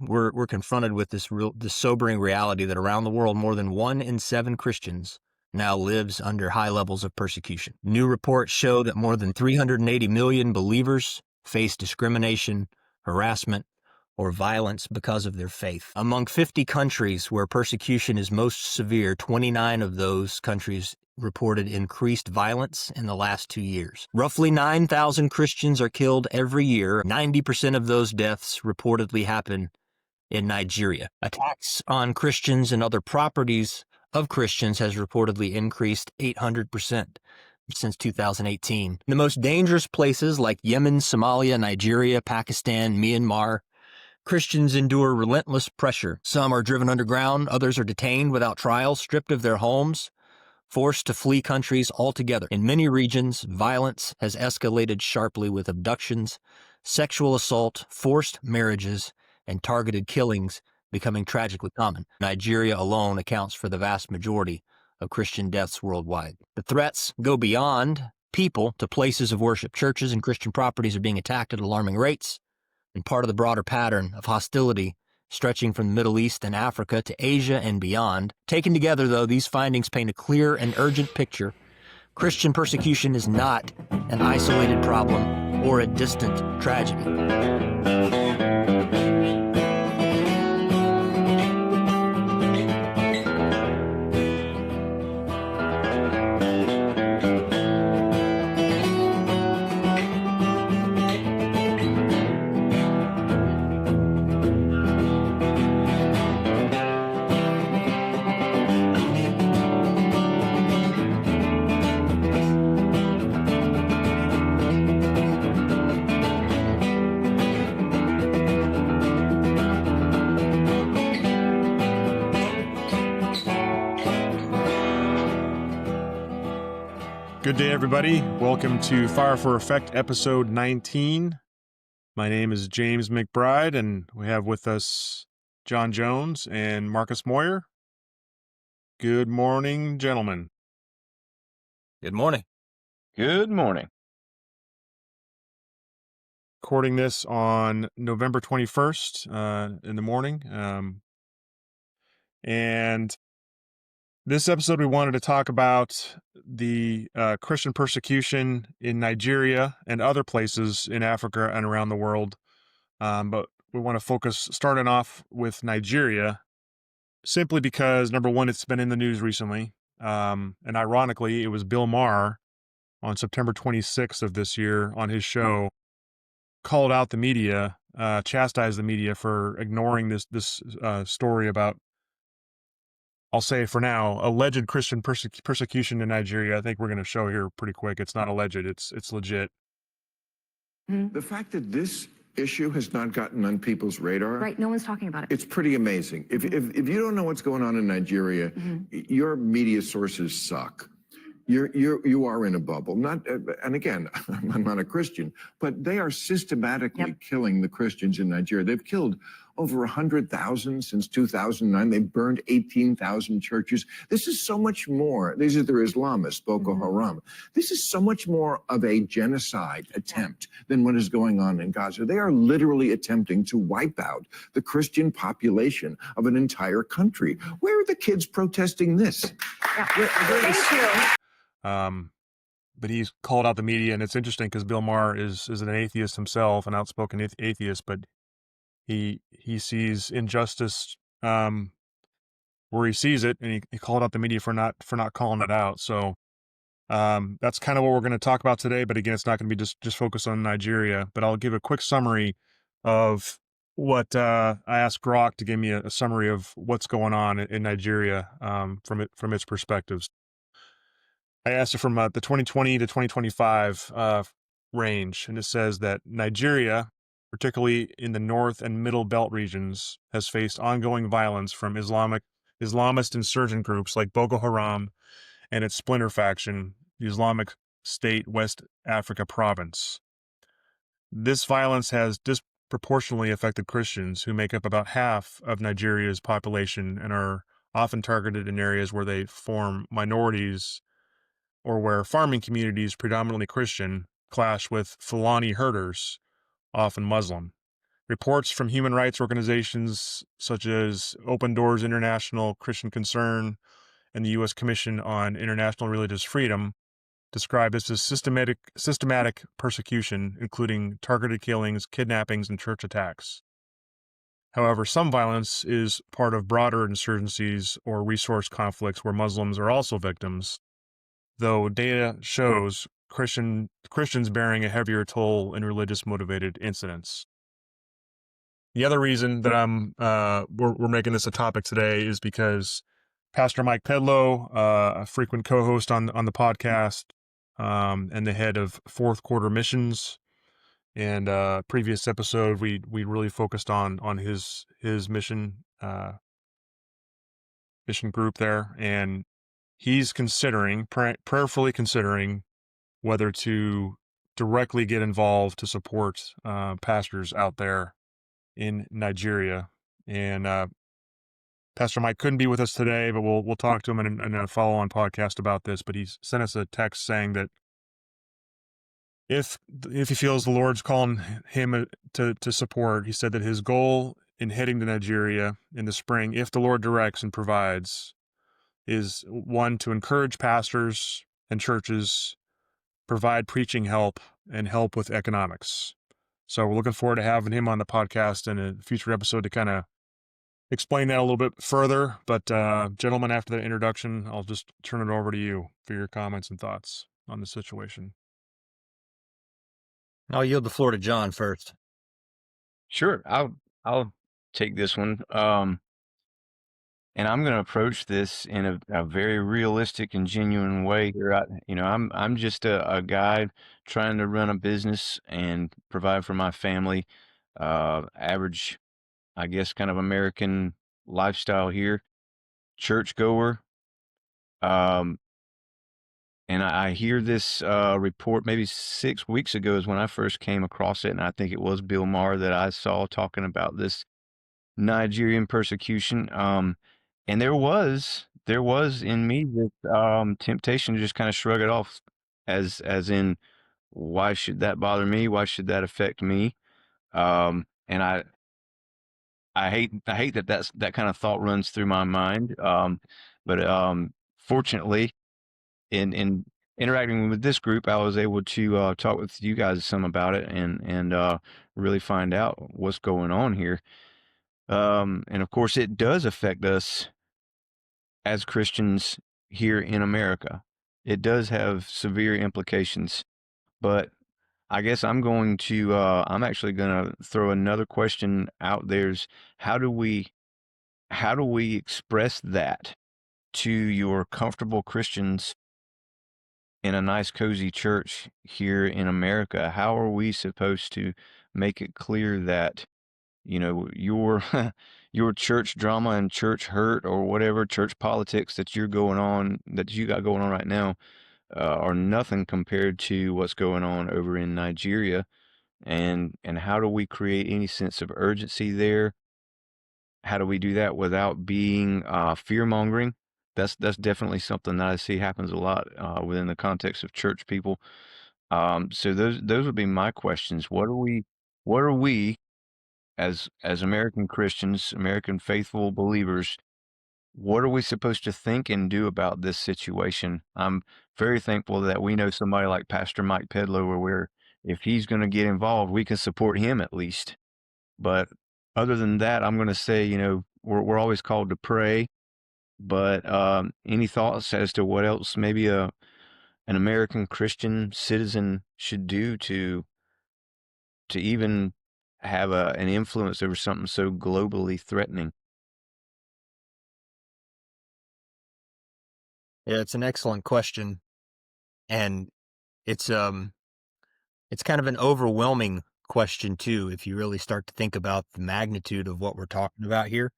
we're confronted with this sobering reality that around the world, more than 1 in 7 Christians now lives under high levels of persecution. New reports show that more than 380 million believers face discrimination, harassment, or violence because of their faith. Among 50 countries where persecution is most severe, 29 of those countries reported increased violence in the last 2 years. Roughly 9,000 Christians are killed every year. 90% of those deaths reportedly happen in Nigeria. Attacks on Christians and other properties of Christians has reportedly increased 800% since 2018. The most dangerous places like Yemen, Somalia, Nigeria, Pakistan, Myanmar, Christians endure relentless pressure. Some are driven underground, others are detained without trial, stripped of their homes, forced to flee countries altogether. In many regions, violence has escalated sharply with abductions, sexual assault, forced marriages, and targeted killings becoming tragically common. Nigeria alone accounts for the vast majority of Christian deaths worldwide. The threats go beyond people to places of worship. Churches and Christian properties are being attacked at alarming rates, and part of the broader pattern of hostility stretching from the Middle East and Africa to Asia and beyond. Taken together, though, these findings paint a clear and urgent picture. Christian persecution is not an isolated problem or a distant tragedy. Good day, everybody. Welcome to Fire for Effect, episode 19. My name is James McBride, and we have with us John Jones and Marcus Moyer. Good morning, gentlemen. Good morning. Good morning. Recording this on November 21st in the morning. And this episode, we wanted to talk about the Christian persecution in Nigeria and other places in Africa and around the world. But we want to focus, starting off with Nigeria, simply because, number one, it's been in the news recently. And ironically, it was Bill Maher on September 26th of this year on his show, called out the media, chastised the media for ignoring this story about, I'll say for now, alleged Christian persecution in Nigeria. I think we're going to show here pretty quick. It's not alleged. It's legit. The fact that this issue has not gotten on people's radar. Right, no one's talking about it. It's pretty amazing. If you don't know what's going on in Nigeria, your media sources suck. You are in a bubble. And again, I'm not a Christian, but they are systematically killing the Christians in Nigeria. They've killed over 100,000 since 2009. They've burned 18,000 churches. This is so much more. These are their Islamists, Boko Haram. This is so much more of a genocide attempt than what is going on in Gaza. They are literally attempting to wipe out the Christian population of an entire country. Where are the kids protesting this? Thank you. But he's called out the media, and it's interesting because Bill Maher is an atheist himself, an outspoken atheist, but he sees injustice where he sees it, and he called out the media for not calling it out. So that's kind of what we're going to talk about today. But again, it's not going to be just focused on Nigeria. But I'll give a quick summary of what I asked Grok to give me a summary of what's going on in Nigeria from its perspectives. I asked it from the 2020 to 2025 range, and it says that Nigeria, particularly in the north and middle belt regions, has faced ongoing violence from Islamist insurgent groups like Boko Haram and its splinter faction, the Islamic State West Africa Province. This violence has disproportionately affected Christians, who make up about half of Nigeria's population and are often targeted in areas where they form minorities or where farming communities, predominantly Christian, clash with Fulani herders, often Muslim. Reports from human rights organizations such as Open Doors International, Christian Concern, and the U.S. Commission on International Religious Freedom describe this as systematic persecution, including targeted killings, kidnappings, and church attacks. However, some violence is part of broader insurgencies or resource conflicts where Muslims are also victims, though data shows Christians bearing a heavier toll in religious-motivated incidents. The other reason that we're making this a topic today is because Pastor Mike Pedlow, a frequent co-host on the podcast, and the head of Fourth Quarter Missions, and previous episode we really focused on his mission group there, and he's prayerfully considering whether to directly get involved to support pastors out there in Nigeria. And Pastor Mike couldn't be with us today, but we'll talk to him in a follow-on podcast about this. But he sent us a text saying that if he feels the Lord's calling him to support, he said that his goal in heading to Nigeria in the spring, if the Lord directs and provides, is one, to encourage pastors and churches, provide preaching help, and help with economics. So we're looking forward to having him on the podcast in a future episode to kind of explain that a little bit further. But gentlemen, after that introduction, I'll just turn it over to you for your comments and thoughts on the situation. I'll yield the floor to John first. Sure, I'll take this one. And I'm going to approach this in a very realistic and genuine way here. I'm just a guy trying to run a business and provide for my family. Average, I guess, kind of American lifestyle here. Churchgoer. And I hear this report maybe 6 weeks ago is when I first came across it, and I think it was Bill Maher that I saw talking about this Nigerian persecution. And there was in me this temptation to just kind of shrug it off as in, why should that bother me? Why should that affect me? And I hate that kind of thought runs through my mind. But fortunately, in interacting with this group, I was able to talk with you guys some about it and really find out what's going on here. And of course, it does affect us as Christians here in America. It does have severe implications, but I guess I'm actually going to throw another question out there is how do we express that to your comfortable Christians in a nice, cozy church here in America? How are we supposed to make it clear that, your your church drama and church hurt or whatever church politics that you got going on right now are nothing compared to what's going on over in Nigeria, and how do we create any sense of urgency there? How do we do that without being fear mongering? That's definitely something that I see happens a lot within the context of church people. So those would be my questions. What are we as American Christians, American faithful believers, what are we supposed to think and do about this situation? I'm very thankful that we know somebody like Pastor Mike Pedlow, where if he's going to get involved, we can support him at least. But other than that, I'm going to say, we're always called to pray. But any thoughts as to what else maybe an American Christian citizen should do to even have an influence over something so globally threatening? Yeah, it's an excellent question, and it's kind of an overwhelming question too if you really start to think about the magnitude of what we're talking about here,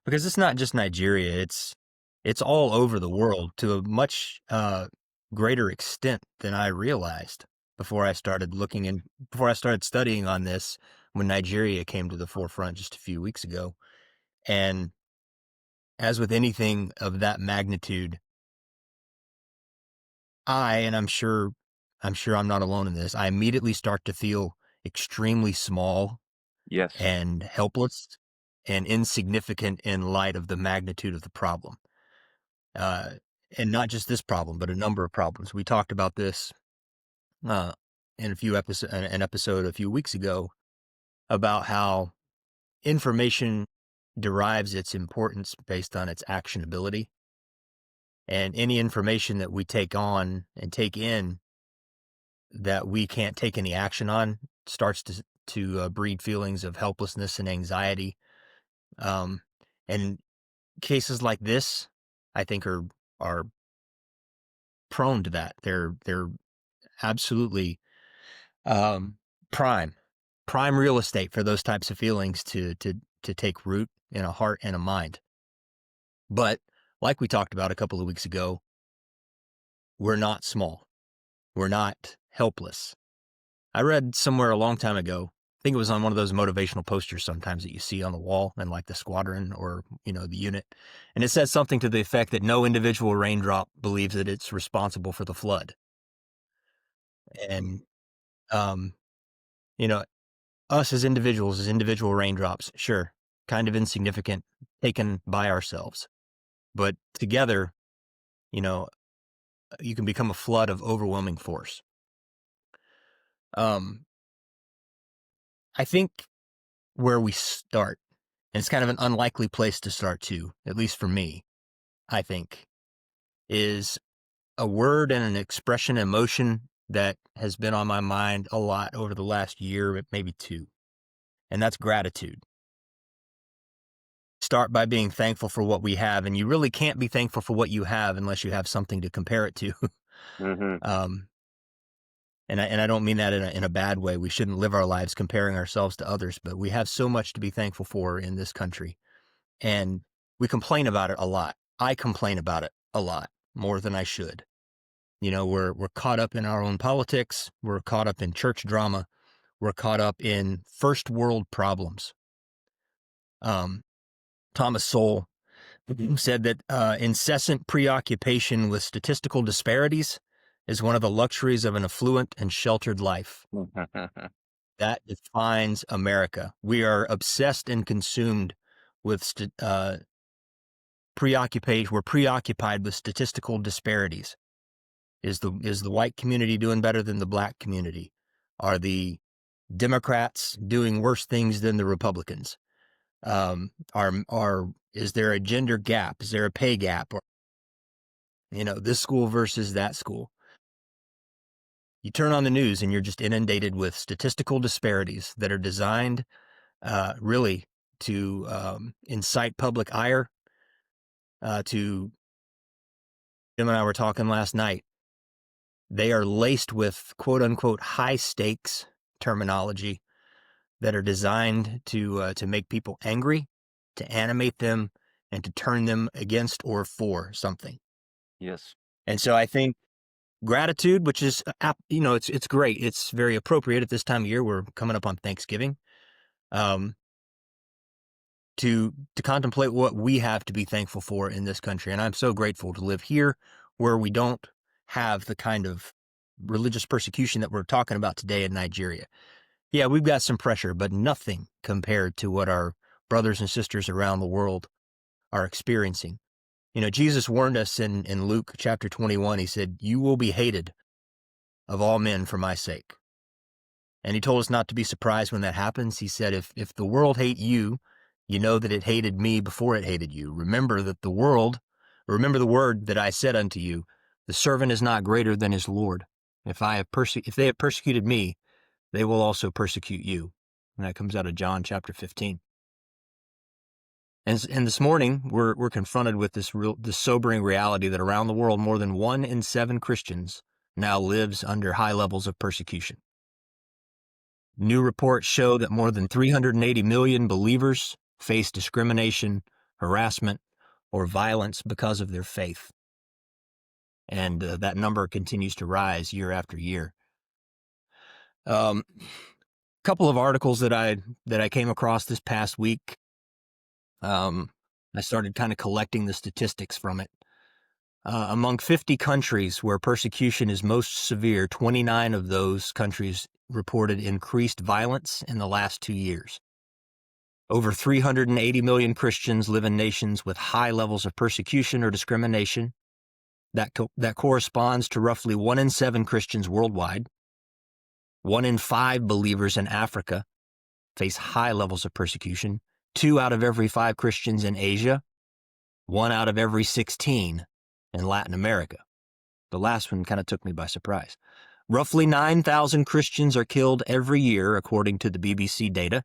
because it's not just Nigeria, it's all over the world to a much greater extent than I realized before I started studying on this when Nigeria came to the forefront just a few weeks ago. And as with anything of that magnitude, and I'm sure I'm not alone in this, I immediately start to feel extremely small Yes. and helpless and insignificant in light of the magnitude of the problem. And not just this problem, but a number of problems. We talked about this in an episode a few weeks ago about how information derives its importance based on its actionability. And any information that we take on and take in that we can't take any action on starts to breed feelings of helplessness and anxiety. Um, and cases like this, I think, are prone to that. They're absolutely prime real estate for those types of feelings to take root in a heart and a mind. But like we talked about a couple of weeks ago, we're not small. We're not helpless. I read somewhere a long time ago, I think it was on one of those motivational posters sometimes that you see on the wall in like the squadron or, the unit. And it says something to the effect that no individual raindrop believes that it's responsible for the flood. And, um, you know, us as individuals, as individual raindrops, sure, kind of insignificant, taken by ourselves. But together, you can become a flood of overwhelming force. I think where we start, and it's kind of an unlikely place to start too, at least for me, I think, is a word and an expression, emotion that has been on my mind a lot over the last year, maybe two, and that's gratitude. Start by being thankful for what we have, and you really can't be thankful for what you have unless you have something to compare it to. Mm-hmm. And I don't mean that in a bad way. We shouldn't live our lives comparing ourselves to others, but we have so much to be thankful for in this country. And we complain about it a lot. I complain about it a lot, more than I should. We're caught up in our own politics. We're caught up in church drama. We're caught up in first world problems. Thomas Sowell said that incessant preoccupation with statistical disparities is one of the luxuries of an affluent and sheltered life. That defines America. We are obsessed and consumed with preoccupied. We're preoccupied with statistical disparities. Is the white community doing better than the black community? Are the Democrats doing worse things than the Republicans? Is there a gender gap? Is there a pay gap? Or this school versus that school. You turn on the news and you're just inundated with statistical disparities that are designed really to incite public ire. Jim and I were talking last night. They are laced with quote unquote high stakes terminology that are designed to make people angry, to animate them, and to turn them against or for something. Yes. And so I think gratitude, which is, it's great. It's very appropriate at this time of year. We're coming up on Thanksgiving. To contemplate what we have to be thankful for in this country. And I'm so grateful to live here where we don't have the kind of religious persecution that we're talking about today in Nigeria. Yeah, we've got some pressure, but nothing compared to what our brothers and sisters around the world are experiencing. Jesus warned us in Luke chapter 21. He said, "You will be hated of all men for my sake." And he told us not to be surprised when that happens. He said, if the world hate you, you know that it hated me before it hated you. Remember the word that I said unto you, the servant is not greater than his Lord. If they have persecuted me, they will also persecute you. And that comes out of John chapter 15. And this morning, we're confronted with this sobering reality that around the world, more than 1 in 7 Christians now lives under high levels of persecution. New reports show that more than 380 million believers face discrimination, harassment, or violence because of their faith. And that number continues to rise year after year. Couple of articles that I came across this past week. I started kind of collecting the statistics from it. Among 50 countries where persecution is most severe, 29 of those countries reported increased violence in the last 2 years. Over 380 million Christians live in nations with high levels of persecution or discrimination. That corresponds to roughly 1 in 7 Christians worldwide. 1 in 5 believers in Africa face high levels of persecution. 2 out of every 5 Christians in Asia. 1 out of every 16 in Latin America. The last one kind of took me by surprise. Roughly 9,000 Christians are killed every year, according to the BBC data.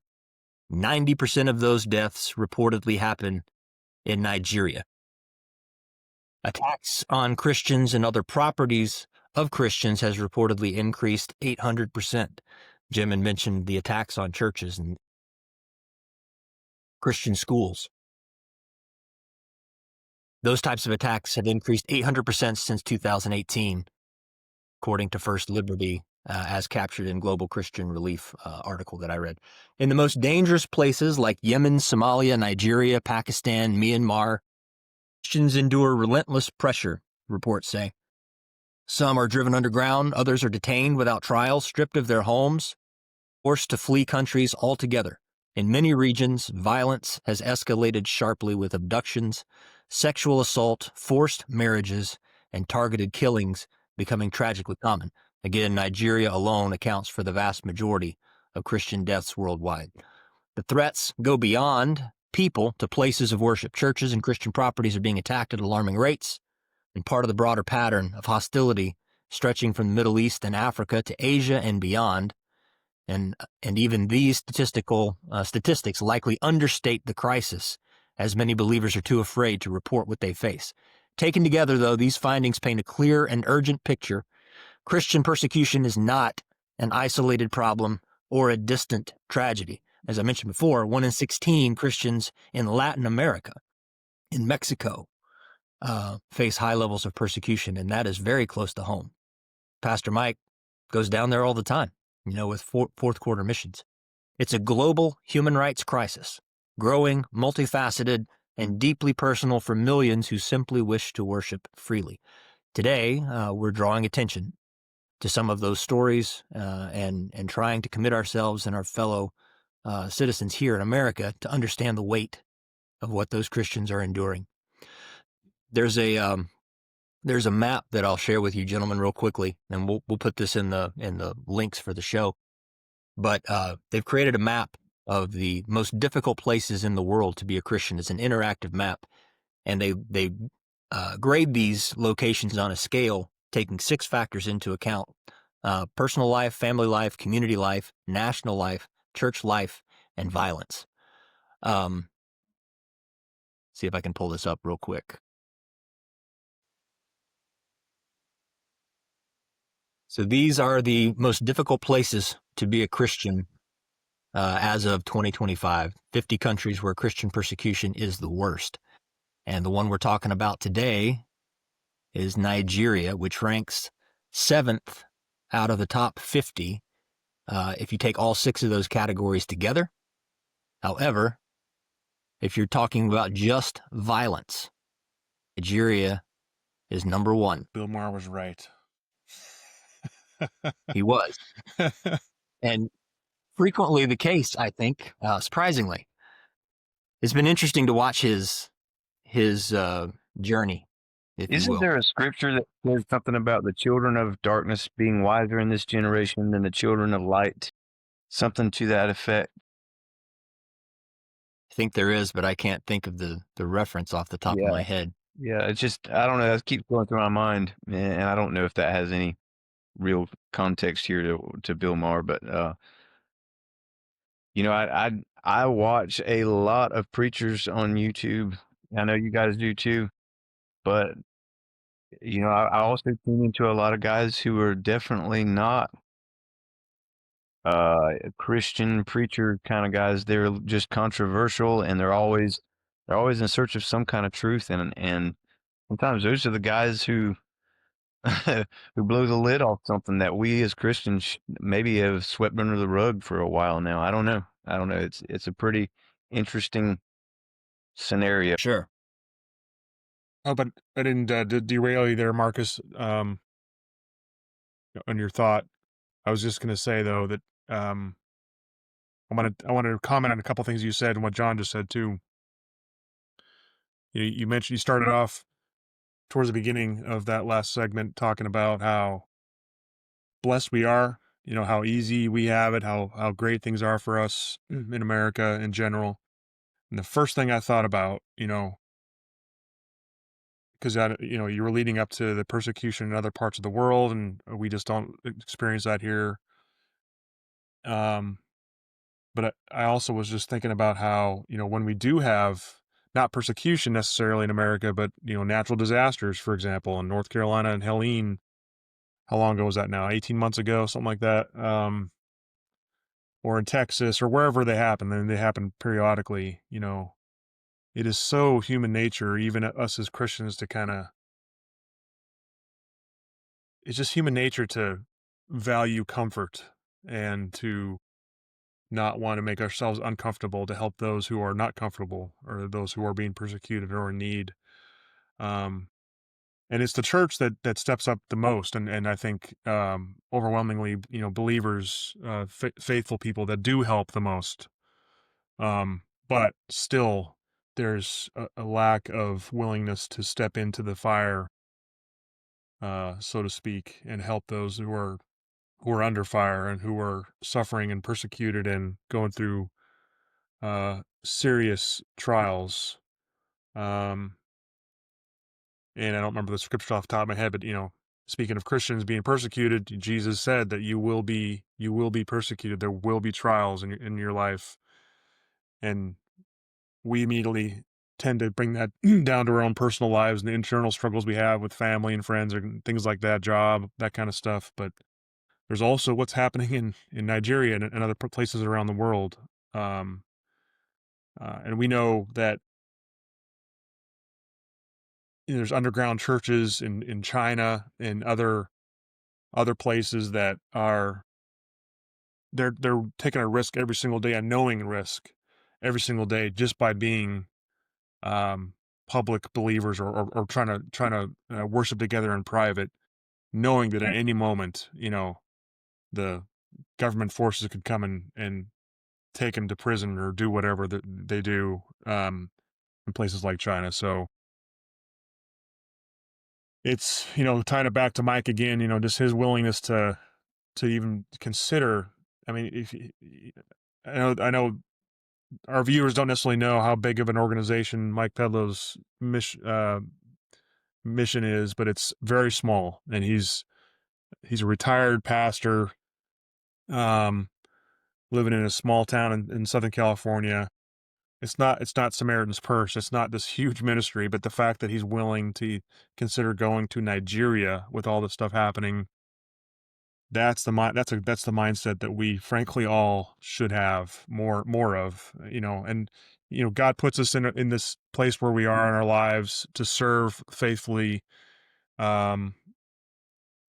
90% of those deaths reportedly happen in Nigeria. Attacks on Christians and other properties of Christians has reportedly increased 800%. Jim had mentioned the attacks on churches and Christian schools. Those types of attacks have increased 800% since 2018, according to First Liberty, as captured in Global Christian Relief article that I read. In the most dangerous places like Yemen, Somalia, Nigeria, Pakistan, Myanmar, Christians endure relentless pressure, reports say. Some are driven underground, others are detained without trial, stripped of their homes, forced to flee countries altogether. In many regions, violence has escalated sharply with abductions, sexual assault, forced marriages, and targeted killings becoming tragically common. Again, Nigeria alone accounts for the vast majority of Christian deaths worldwide. The threats go beyond people to places of worship. Churches and Christian properties are being attacked at alarming rates, and part of the broader pattern of hostility stretching from the Middle East and Africa to Asia and beyond. And even these statistics likely understate the crisis, as many believers are too afraid to report what they face. Taken together, though, these findings paint a clear and urgent picture. Christian persecution is not an isolated problem or a distant tragedy. As I mentioned before, 1 in 16 Christians in Latin America, in Mexico, face high levels of persecution, and that is very close to home. Pastor Mike goes down there all the time, with fourth quarter missions. It's a global human rights crisis, growing, multifaceted, and deeply personal for millions who simply wish to worship freely. Today, we're drawing attention to some of those stories and trying to commit ourselves and our fellow citizens here in America to understand the weight of what those Christians are enduring. There's a map that I'll share with you, gentlemen, real quickly, and we'll put this in the links for the show. But they've created a map of the most difficult places in the world to be a Christian. It's an interactive map, and they grade these locations on a scale taking 6 factors into account: personal life, family life, community life, national life, church life, and violence. See if I can pull this up real quick. So these are the most difficult places to be a Christian as of 2025. 50 countries where Christian persecution is the worst. And the one we're talking about today is Nigeria, which ranks 7th out of the top 50 if you take all 6 of those categories together. However, if you're talking about just violence, Nigeria is number 1. Bill Maher was right. He was. And frequently the case, I think, surprisingly. It's been interesting to watch his journey, if you Isn't will. there a scripture that says something about the children of darkness being wiser in this generation than the children of light? Something to that effect. I think there is, but I can't think of the reference off the top of my head. Yeah, it's just, I don't know, that keeps going through my mind, and I don't know if that has any real context here to Bill Maher, but I watch a lot of preachers on YouTube. I know you guys do too, but I also tune into a lot of guys who are definitely not Christian preacher kind of guys. They're just controversial, and they're always in search of some kind of truth, and sometimes those are the guys who who blow the lid off something that we as Christians maybe have swept under the rug for a while now. I don't know. It's a pretty interesting scenario. Sure. Oh, but I didn't derail you there, Marcus, on your thought. I was just going to say, though, that I wanted to comment on a couple things you said and what John just said too. You mentioned, you started off towards the beginning of that last segment talking about how blessed we are, how easy we have it, how great things are for us in America in general. And the first thing I thought about, because you were leading up to the persecution in other parts of the world, and we just don't experience that here. But I also was just thinking about how, when we do have not persecution necessarily in America, but, natural disasters, for example, in North Carolina and Helene, how long ago was that now? 18 months ago, something like that. Or in Texas or wherever they happen, and they happen periodically, it is so human nature, even us as Christians, to it's just human nature to value comfort and to not want to make ourselves uncomfortable to help those who are not comfortable or those who are being persecuted or in need. Um, and it's the church that steps up the most. And I think, overwhelmingly, believers, faithful people that do help the most. But still there's a lack of willingness to step into the fire, so to speak, and help those who are under fire and who are suffering and persecuted and going through serious trials. And I don't remember the scripture off the top of my head, but speaking of Christians being persecuted, Jesus said that you will be persecuted. There will be trials in your life, and we immediately tend to bring that down to our own personal lives and the internal struggles we have with family and friends or things like that, job, that kind of stuff. But there's also what's happening in Nigeria and other places around the world. And we know that there's underground churches in China and other places that are they're taking a risk every single day, a knowing risk every single day, just by being public believers or trying to worship together in private, knowing that at any moment, the government forces could come and take them to prison or do whatever that they do in places like China. So it's, tying it back to Mike again, just his willingness to even consider. I mean, I know our viewers don't necessarily know how big of an organization Mike Pedlow's mission is, but it's very small, and he's a retired pastor, living in a small town in Southern California. It's not Samaritan's Purse. It's not this huge ministry, but the fact that he's willing to consider going to Nigeria with all this stuff happening, that's the mindset that we frankly all should have more of, and God puts us in this place where we are in our lives to serve faithfully, and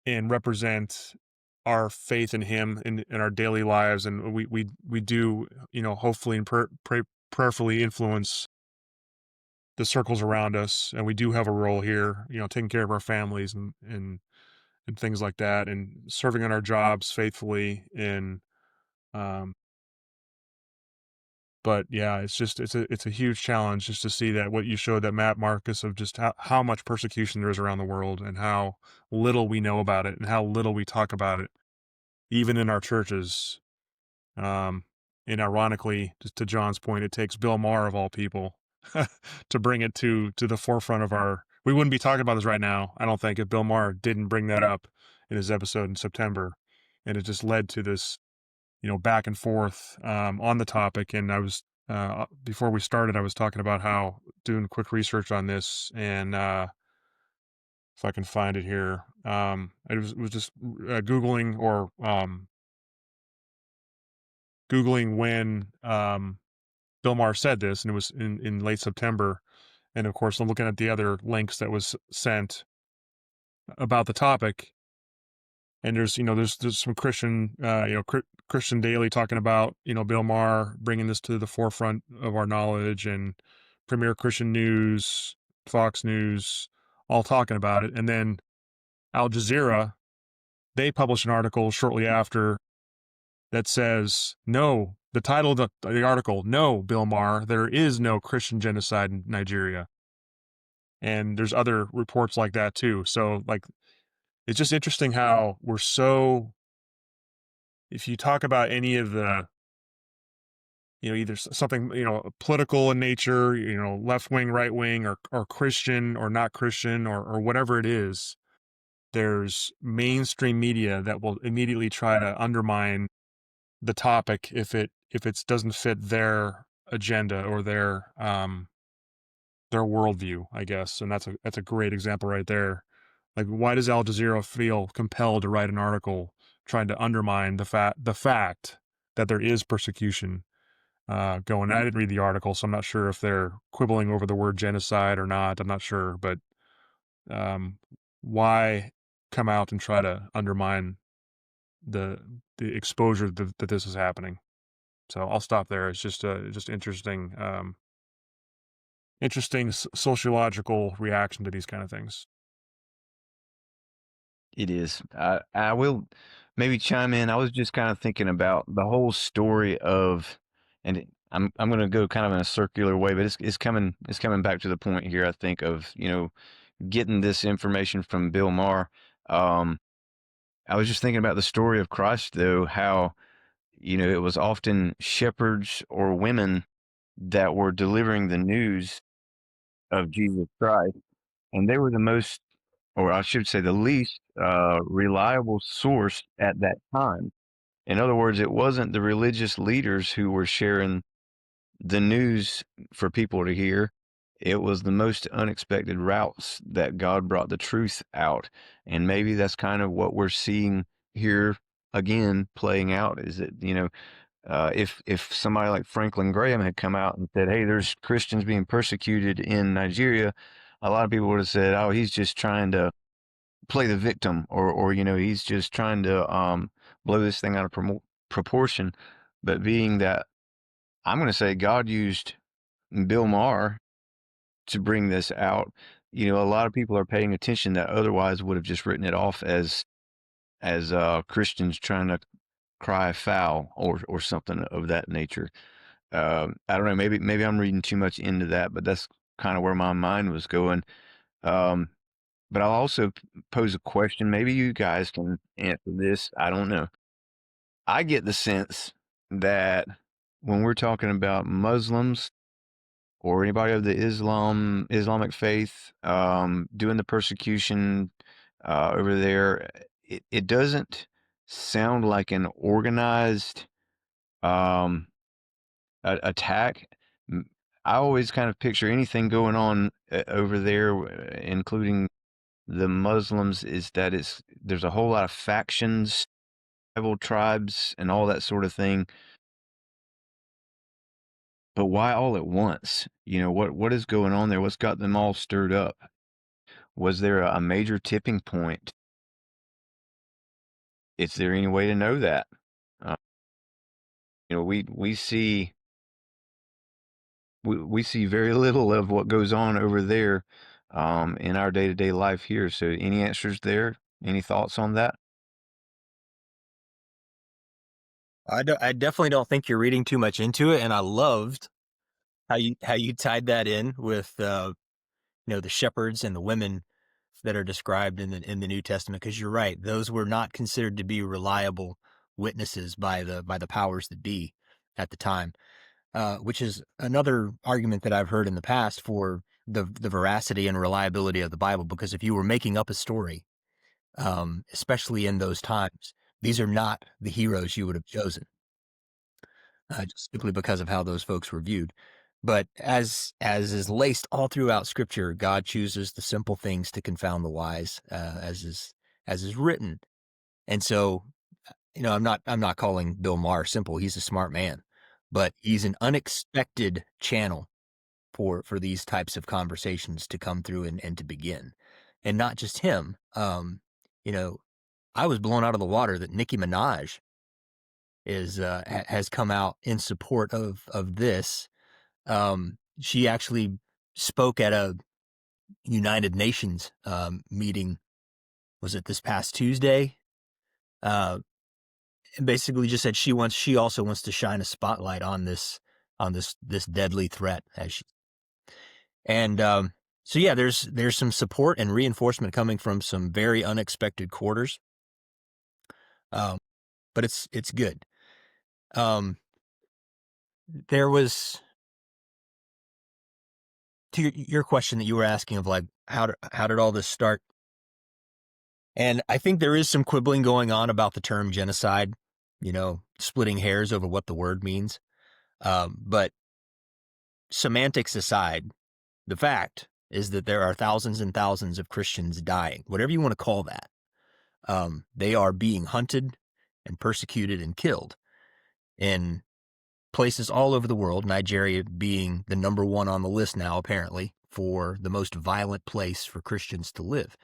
represent our faith in him in our daily lives. And we do, hopefully and prayerfully influence the circles around us. And we do have a role here, taking care of our families and things like that, and serving on our jobs faithfully. And, but yeah, it's a huge challenge just to see that what you showed, that map, Marcus, of just how much persecution there is around the world and how little we know about it and how little we talk about it, even in our churches. And ironically, just to John's point, it takes Bill Maher of all people to bring it to the forefront of our. We wouldn't be talking about this right now, I don't think, if Bill Maher didn't bring that up in his episode in September, and it just led to this, back and forth on the topic. And I was before we started, I was talking about how doing quick research on this, and if I can find it here, I was just googling or googling when Bill Maher said this, and it was in late September. And of course, I'm looking at the other links that was sent about the topic. And there's some Christian, Christian Daily talking about, Bill Maher bringing this to the forefront of our knowledge, and Premier Christian News, Fox News, all talking about it. And then Al Jazeera, they published an article shortly after that says, no, the title of the article, "No, Bill Maher, there is no Christian genocide in Nigeria." And there's other reports like that too. So like, it's just interesting how we're so, if you talk about any of the, either something, political in nature, left wing, right wing, or Christian or not Christian, or whatever it is, there's mainstream media that will immediately try to undermine the topic if it doesn't fit their agenda or their worldview, I guess. And that's a great example right there. Like, why does Al Jazeera feel compelled to write an article trying to undermine the fact that there is persecution going? I didn't read the article, so I'm not sure if they're quibbling over the word genocide or not. I'm not sure, but why come out and try to undermine the exposure that this is happening? So I'll stop there. It's just interesting, sociological reaction to these kind of things. It is. I will maybe chime in. I was just kind of thinking about the whole story of, and I'm going to go kind of in a circular way, but it's coming back to the point here. I think of getting this information from Bill Maher. I was just thinking about the story of Christ, though, how it was often shepherds or women that were delivering the news of Jesus Christ, and they were the most, or I should say, the least reliable source at that time. In other words, it wasn't the religious leaders who were sharing the news for people to hear. It was the most unexpected routes that God brought the truth out. And maybe that's kind of what we're seeing here again playing out, is that, if somebody like Franklin Graham had come out and said, "Hey, there's Christians being persecuted in Nigeria," a lot of people would have said, "Oh, he's just trying to play the victim," or he's just trying to blow this thing out of proportion. But being that, I'm going to say, God used Bill Maher to bring this out, a lot of people are paying attention that otherwise would have just written it off as Christians trying to cry foul or something of that nature. I don't know. Maybe I'm reading too much into that, but that's kind of where my mind was going. Um, but I'll also pose a question. Maybe you guys can answer this. I don't know. I get the sense that when we're talking about Muslims or anybody of the Islamic faith doing the persecution over there, it doesn't sound like an organized um, attack. I always kind of picture anything going on over there, including the Muslims, is that there's a whole lot of factions, tribal tribes, and all that sort of thing. But why all at once? What is going on there? What's got them all stirred up? Was there a major tipping point? Is there any way to know that? Uh, we see we see very little of what goes on over there in our day-to-day life here. So any answers there? Any thoughts on that? I definitely don't think you're reading too much into it, and I loved how you tied that in with the shepherds and the women that are described in the New Testament, because you're right, those were not considered to be reliable witnesses by the powers that be at the time, which is another argument that I've heard in the past for the veracity and reliability of the Bible. Because if you were making up a story, especially in those times, these are not the heroes you would have chosen, just simply because of how those folks were viewed. But as is laced all throughout Scripture, God chooses the simple things to confound the wise, as is written. And so, I'm not calling Bill Maher simple. He's a smart man, but he's an unexpected channel for these types of conversations to come through and to begin. And not just him. I was blown out of the water that Nicki Minaj has come out in support of this. She actually spoke at a United Nations meeting. Was it this past Tuesday? basically just said she also wants to shine a spotlight on this deadly threat so yeah, there's some support and reinforcement coming from some very unexpected quarters. But it's good. There was, to your question that you were asking of like how did all this start? And I think there is some quibbling going on about the term genocide, splitting hairs over what the word means. But semantics aside, the fact is that there are thousands and thousands of Christians dying, whatever you want to call that. They are being hunted and persecuted and killed in places all over the world, Nigeria being the number one on the list now, apparently, for the most violent place for Christians to live.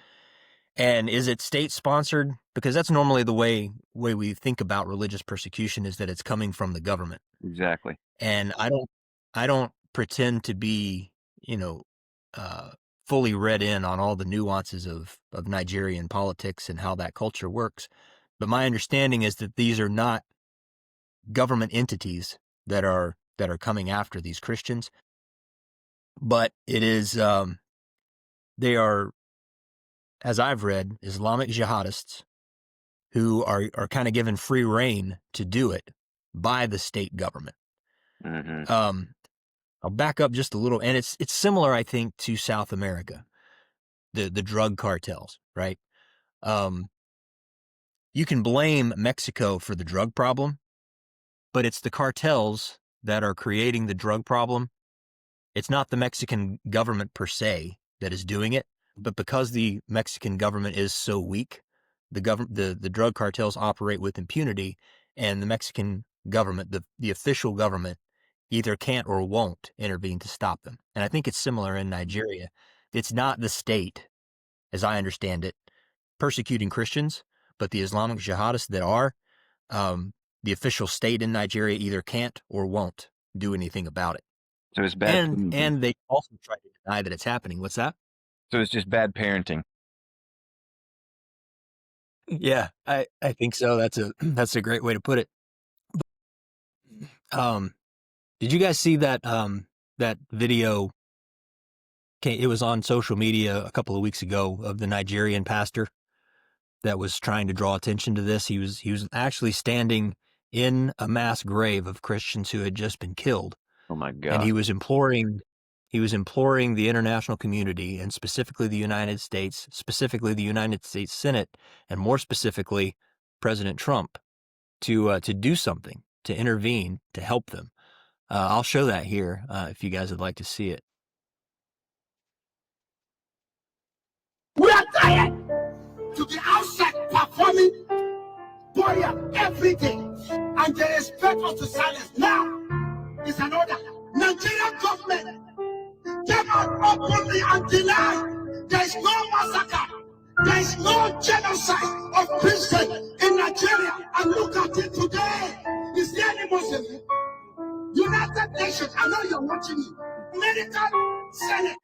And is it state-sponsored? Because that's normally the way we think about religious persecution, is that it's coming from the government. Exactly. And I don't pretend to be, fully read in on all the nuances of Nigerian politics and how that culture works. But my understanding is that these are not government entities that are coming after these Christians, but it is they are, as I've read, Islamic jihadists who are kind of given free rein to do it by the state government. Mm-hmm. I'll back up just a little, and it's similar, I think, to South America, the drug cartels, right? You can blame Mexico for the drug problem, but it's the cartels that are creating the drug problem. It's not the Mexican government per se that is doing it, but because the Mexican government is so weak, the drug cartels operate with impunity, and the Mexican government, the official government, either can't or won't intervene to stop them. And I think it's similar in Nigeria. It's not the state, as I understand it, persecuting Christians, but the Islamic jihadists that are, the official state in Nigeria either can't or won't do anything about it. So it's bad. And they also try to deny that it's happening. What's that? So it's just bad parenting. Yeah, I think so. That's a great way to put it. Did you guys see that that video? Okay, it was on social media a couple of weeks ago of the Nigerian pastor that was trying to draw attention to this. He was actually standing in a mass grave of Christians who had just been killed. Oh my God. And he was imploring the international community, and specifically the United States Senate, and more specifically President Trump, to do something, to intervene, to help them. I'll show that here if you guys would like to see it. We are tired to be outside performing prayer every day, and they expect us to silence. Now is an order. Nigerian government came out openly and denied there is no massacre, there is no genocide of Christians in Nigeria. And look at it today. Is there any Muslim? United Nations, I know you're watching me. American Senate,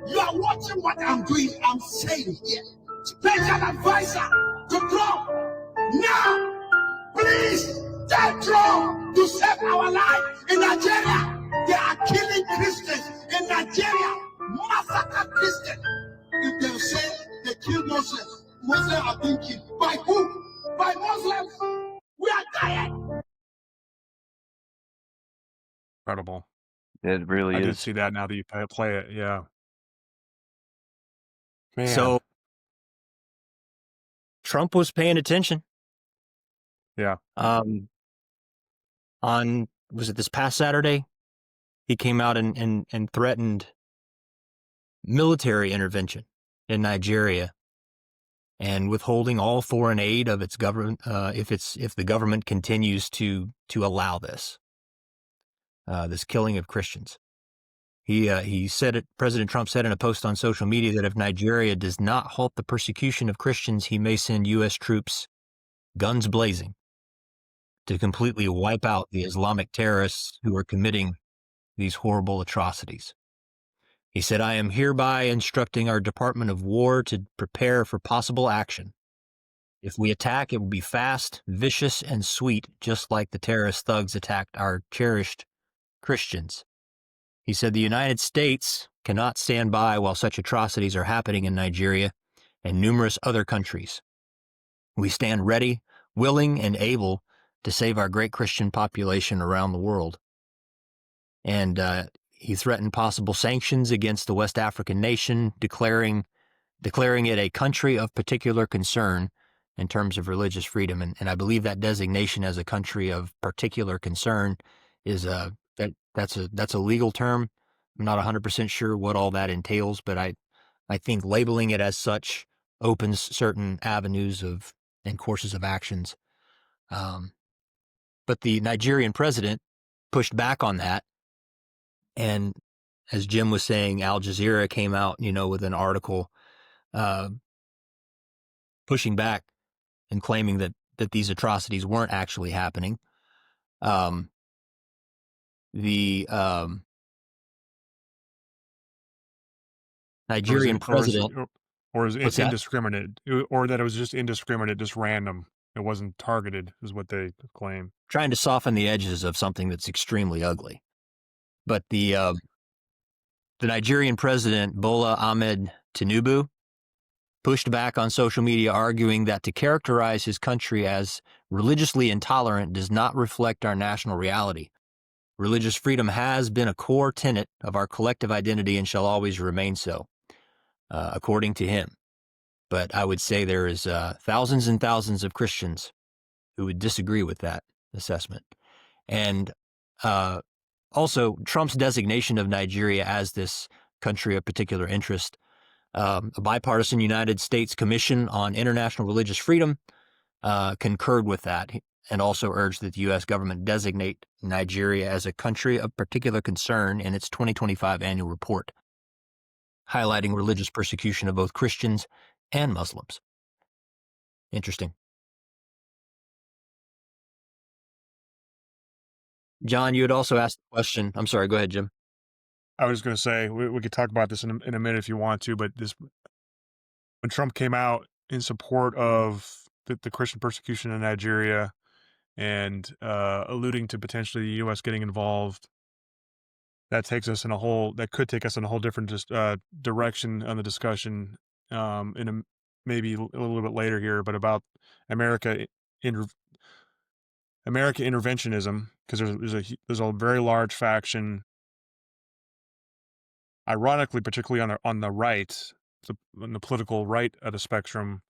you are watching what I'm doing. I'm saying here. Special advisor to Trump. Now, please tell Trump to save our life in Nigeria. They are killing Christians in Nigeria. Massacre Christians. If they say they kill Muslims, Muslims are being killed. By who? By Muslims. We are tired. Incredible. It really I is. did see that now that you play it. Yeah. Man. So Trump was paying attention. Yeah. Was it this past Saturday? He came out and threatened military intervention in Nigeria and withholding all foreign aid of its government if the government continues to allow this killing of Christians. He said it. President Trump said in a post on social media that if Nigeria does not halt the persecution of Christians, he may send U.S. troops, guns blazing, to completely wipe out the Islamic terrorists who are committing these horrible atrocities. He said, "I am hereby instructing our Department of War to prepare for possible action If we attack, it will be fast, vicious, and sweet, just like the terrorist thugs attacked our cherished Christians. He said the United States cannot stand by while such atrocities are happening in Nigeria and numerous other countries. We stand ready, willing, and able to save our great Christian population around the world. And he threatened possible sanctions against the West African nation, declaring it a country of particular concern in terms of religious freedom. And I believe that designation as a country of particular concern is that's a legal term. I'm not 100% sure what all that entails, but I think labeling it as such opens certain avenues and courses of actions. But the Nigerian president pushed back on that. And as Jim was saying, Al Jazeera came out, with an article pushing back and claiming that these atrocities weren't actually happening. The Nigerian president, or is it what's that? indiscriminate, or that it was just indiscriminate, just random. It wasn't targeted, is what they claim. Trying to soften the edges of something that's extremely ugly. But the Nigerian president, Bola Ahmed Tinubu, pushed back on social media, arguing that to characterize his country as religiously intolerant does not reflect our national reality. Religious freedom has been a core tenet of our collective identity and shall always remain so, according to him. But I would say there is thousands and thousands of Christians who would disagree with that assessment. And also, Trump's designation of Nigeria as this country of particular interest, a bipartisan United States Commission on International Religious Freedom concurred with that and also urged that the U.S. government designate Nigeria as a country of particular concern in its 2025 annual report, highlighting religious persecution of both Christians and Muslims. Interesting. John, you had also asked the question. I'm sorry, go ahead, Jim. I was going to say, we could talk about this in a minute if you want to, but when Trump came out in support of the Christian persecution in Nigeria and alluding to potentially the U.S. getting involved, that could take us in a whole different direction on the discussion maybe a little bit later here, but about America interventionism, because there's a very large faction, ironically, particularly on the right, on the political right of the spectrum,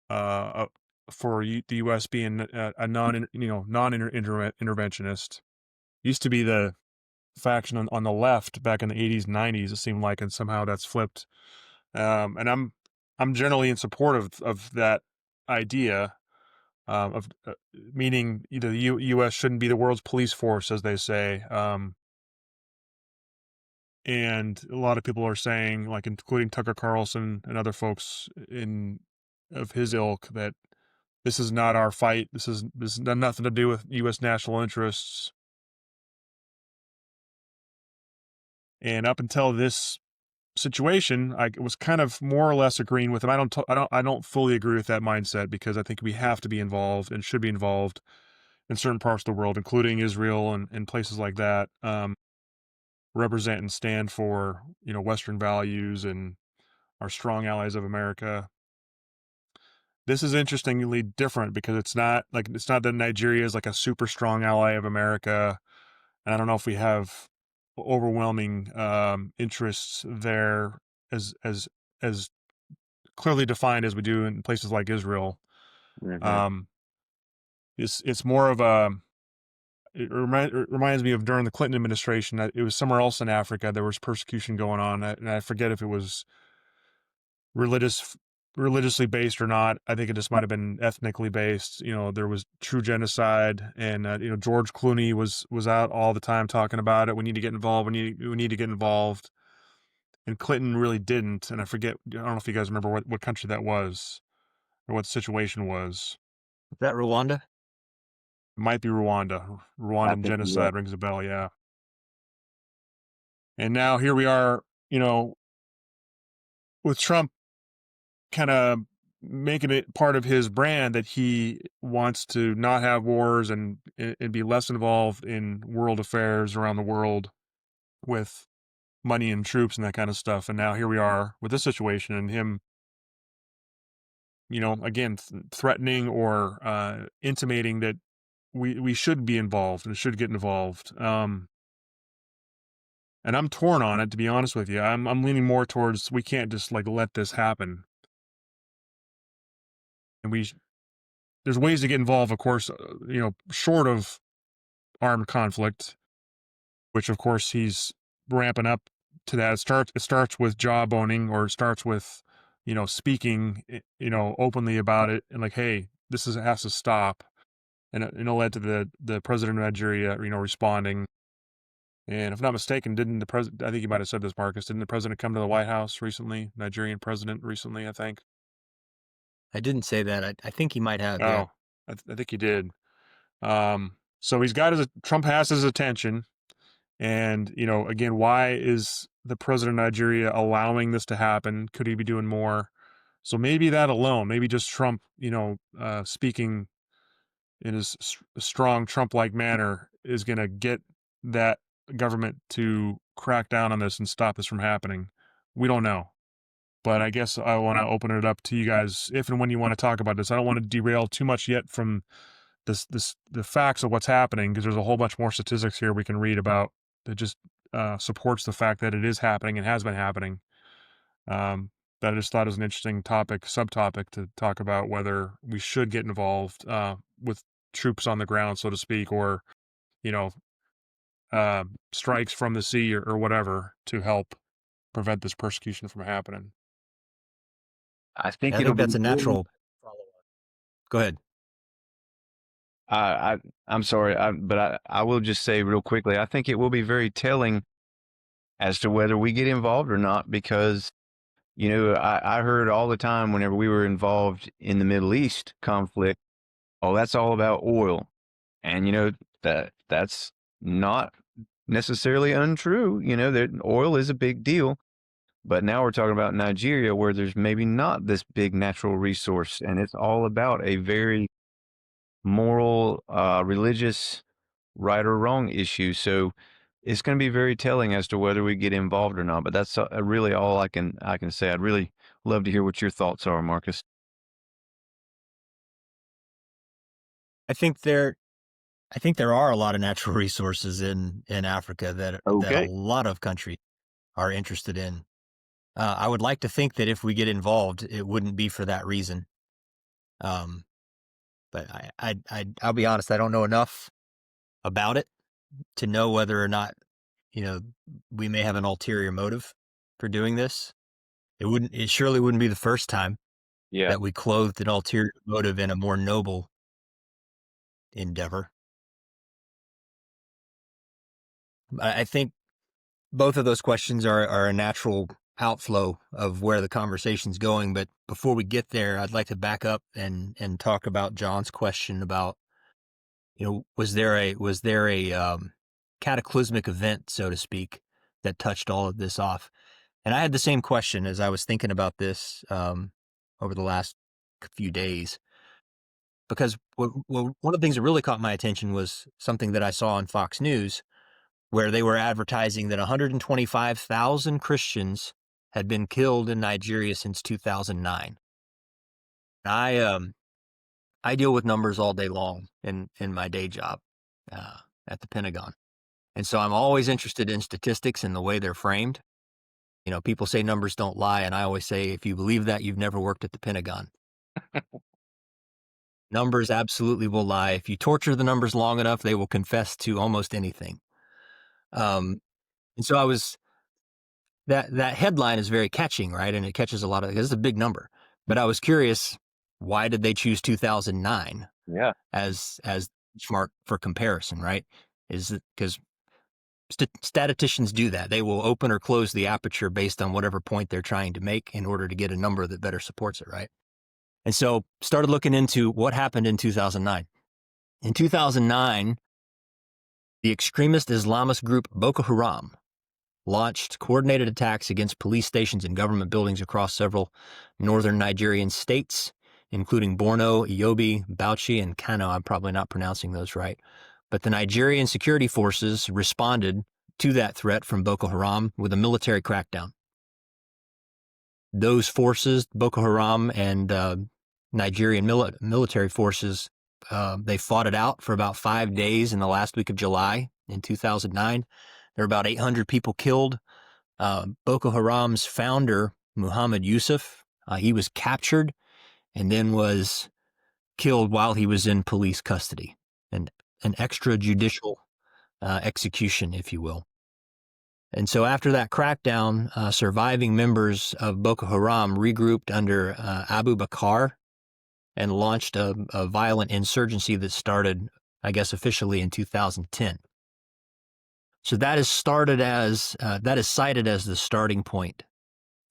for the U.S. being a non-interventionist. Used to be the faction on the left back in the 80s, 90s. It seemed like, and somehow that's flipped. And I'm generally in support of that idea. Of meaning either the U.S. shouldn't be the world's police force, as they say. And a lot of people are saying, like including Tucker Carlson and other folks of his ilk, that this is not our fight. This has nothing to do with U.S. national interests. And up until this situation, I was kind of more or less agreeing with him. I don't fully agree with that mindset, because I think we have to be involved and should be involved in certain parts of the world, including Israel and places like that, represent and stand for, Western values and our strong allies of America. This is interestingly different, because it's not that Nigeria is like a super strong ally of America, and I don't know if we have overwhelming interests there as clearly defined as we do in places like Israel. Mm-hmm. It's more of it reminds me of during the Clinton administration. It was somewhere else in Africa there was persecution going on, and I forget if it was religiously based or not. I think it just might have been ethnically based. There was true genocide, and George Clooney was out all the time talking about it. We need to get involved. We need to get involved. And Clinton really didn't. And I don't know if you guys remember what country that was or what the situation was. Is that Rwanda? It might be Rwanda. Rwandan genocide rings a bell, yeah. And now here we are, with Trump kind of making it part of his brand that he wants to not have wars and be less involved in world affairs around the world with money and troops and that kind of stuff. And now here we are with this situation and him, again, threatening or intimating that we should be involved and should get involved. And I'm torn on it, to be honest with you. I'm leaning more towards we can't just let this happen. And there's ways to get involved, of course, short of armed conflict, which of course he's ramping up to that. It starts with jawboning, or it starts with, speaking, openly about it and hey, has to stop. And it led to the president of Nigeria, responding. And if I'm not mistaken, didn't the president, I think you might have said this, Marcus, didn't the president come to the White House recently? Nigerian president recently, I think. I didn't say that. I think he might have. Oh, Yeah. I think he did. So Trump has his attention. And, again, why is the president of Nigeria allowing this to happen? Could he be doing more? So maybe that alone, maybe just Trump, speaking in his strong Trump-like manner is going to get that government to crack down on this and stop this from happening. We don't know. But I guess I want to open it up to you guys if and when you want to talk about this. I don't want to derail too much yet from the facts of what's happening, because there's a whole bunch more statistics here we can read about that just supports the fact that it is happening and has been happening. That I just thought was an interesting subtopic to talk about, whether we should get involved with troops on the ground, so to speak, or, strikes from the sea or whatever to help prevent this persecution from happening. I think I think that's a natural follow-up. Go ahead. I'm sorry, but I will just say real quickly, I think it will be very telling as to whether we get involved or not, because, I heard all the time whenever we were involved in the Middle East conflict, oh, that's all about oil. And, that's not necessarily untrue. That oil is a big deal. But now we're talking about Nigeria, where there's maybe not this big natural resource, and it's all about a very moral, religious, right or wrong issue. So it's going to be very telling as to whether we get involved or not. But that's really all I can say. I'd really love to hear what your thoughts are, Marcus. I think there are a lot of natural resources in Africa that a lot of countries are interested in. I would like to think that if we get involved, it wouldn't be for that reason. But I'll be honest, I don't know enough about it to know whether or not, we may have an ulterior motive for doing this. It surely wouldn't be the first time that we clothed an ulterior motive in a more noble endeavor. I think both of those questions are a natural outflow of where the conversation's going. But before we get there, I'd like to back up and talk about John's question about, was there a cataclysmic event, so to speak, that touched all of this off? And I had the same question as I was thinking about this over the last few days, because one of the things that really caught my attention was something that I saw on Fox News, where they were advertising that 125,000 Christians had been killed in Nigeria since 2009. I deal with numbers all day long in my day job at the Pentagon. And so I'm always interested in statistics and the way they're framed. People say numbers don't lie, and I always say, if you believe that, you've never worked at the Pentagon. Numbers absolutely will lie. If you torture the numbers long enough, they will confess to almost anything. And so that headline is very catching, right? And it catches a lot of, it's a big number, but I was curious, why did they choose 2009 as benchmark for comparison, right? Is it because statisticians do that? They will open or close the aperture based on whatever point they're trying to make in order to get a number that better supports it, right? And so started looking into what happened in 2009. In 2009, the extremist Islamist group Boko Haram launched coordinated attacks against police stations and government buildings across several northern Nigerian states, including Borno, Yobe, Bauchi, and Kano. I'm probably not pronouncing those right. But the Nigerian security forces responded to that threat from Boko Haram with a military crackdown. Those forces, Boko Haram and Nigerian military forces, they fought it out for about 5 days in the last week of July in 2009. There were about 800 people killed. Boko Haram's founder, Muhammad Yusuf, he was captured and then was killed while he was in police custody, and an extrajudicial execution, if you will. And so after that crackdown, surviving members of Boko Haram regrouped under Abu Bakr and launched a violent insurgency that started, I guess, officially in 2010. So that is cited as the starting point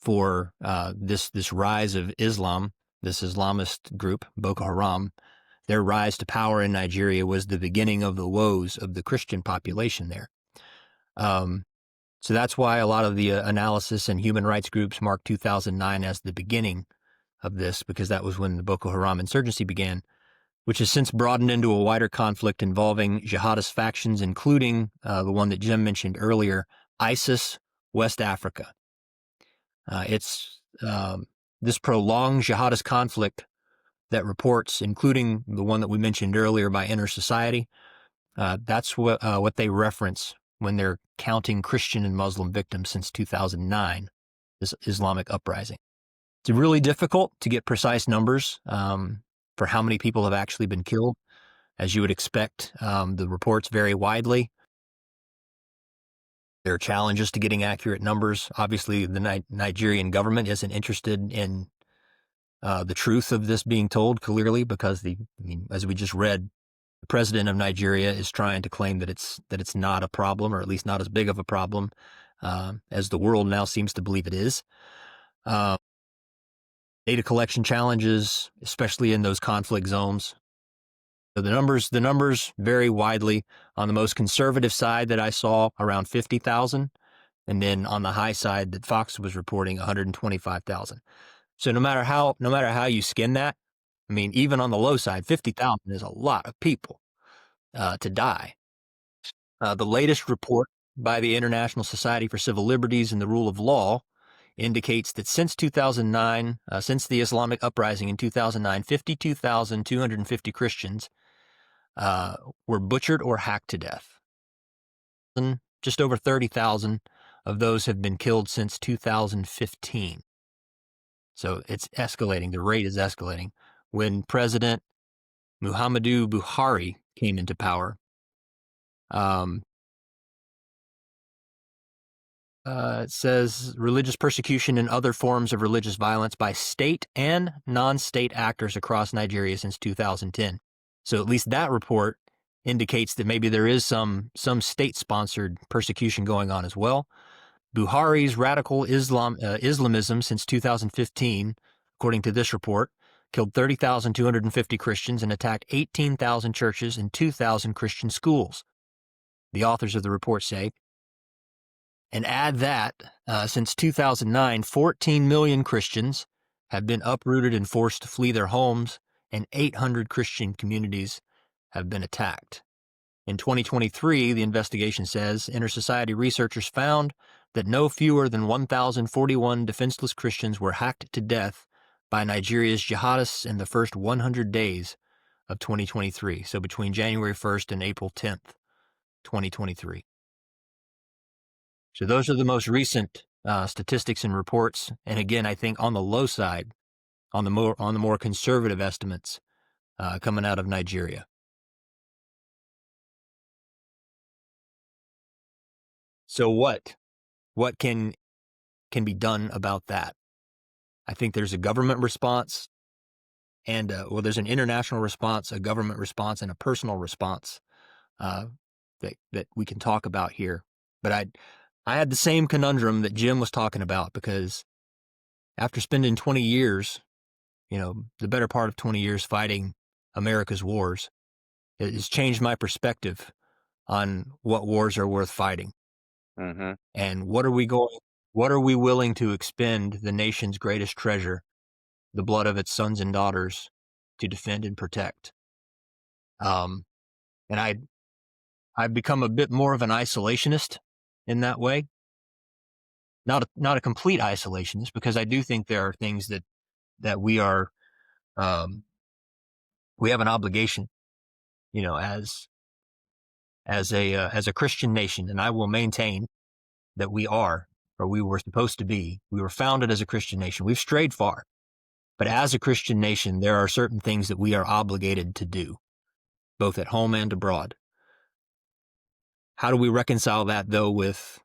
for this rise of Islam, this Islamist group, Boko Haram. Their rise to power in Nigeria was the beginning of the woes of the Christian population there. So that's why a lot of the analysis and human rights groups mark 2009 as the beginning of this, because that was when the Boko Haram insurgency began, which has since broadened into a wider conflict involving jihadist factions, including the one that Jim mentioned earlier, ISIS, West Africa. It's this prolonged jihadist conflict that reports, including the one that we mentioned earlier by Inner Society, that's what they reference when they're counting Christian and Muslim victims since 2009, this Islamic uprising. It's really difficult to get precise numbers for how many people have actually been killed. As you would expect, the reports vary widely. There are challenges to getting accurate numbers. Obviously, the Nigerian government isn't interested in the truth of this being told clearly, because as we just read, the president of Nigeria is trying to claim that it's not a problem, or at least not as big of a problem as the world now seems to believe it is. Data collection challenges, especially in those conflict zones. So the numbers vary widely. On the most conservative side that I saw, around 50,000, and then on the high side that Fox was reporting, 125,000. So no matter how you skin that, I mean, even on the low side, 50,000 is a lot of people to die. The latest report by the International Society for Civil Liberties and the Rule of Law indicates that since 2009, since the Islamic uprising in 2009, 52,250 Christians were butchered or hacked to death. Just over 30,000 of those have been killed since 2015. So it's escalating. The rate is escalating. When President Muhammadu Buhari came into power, it says religious persecution and other forms of religious violence by state and non-state actors across Nigeria since 2010. So at least that report indicates that maybe there is some state-sponsored persecution going on as well. Buhari's radical Islamism since 2015, according to this report, killed 30,250 Christians and attacked 18,000 churches and 2,000 Christian schools, the authors of the report say. And add that, since 2009, 14 million Christians have been uprooted and forced to flee their homes, and 800 Christian communities have been attacked. In 2023, the investigation says, Inner Society researchers found that no fewer than 1,041 defenseless Christians were hacked to death by Nigeria's jihadists in the first 100 days of 2023, so between January 1st and April 10th, 2023. So those are the most recent statistics and reports. And again, I think on the low side, on the more conservative estimates coming out of Nigeria. So what can be done about that? I think there's a government response, and there's an international response, a government response, and a personal response that we can talk about here. But I had the same conundrum that Jim was talking about, because after spending 20 years, the better part of 20 years fighting America's wars, it has changed my perspective on what wars are worth fighting. Mm-hmm. And what are we willing to expend the nation's greatest treasure, the blood of its sons and daughters, to defend and protect? And I've become a bit more of an isolationist in that way. Not a complete isolationist, because I do think there are things that we are, we have an obligation, as a Christian nation, and I will maintain that we are, or we were supposed to be. We were founded as a Christian nation. We've strayed far, but as a Christian nation, there are certain things that we are obligated to do, both at home and abroad. How do we reconcile that, though, with,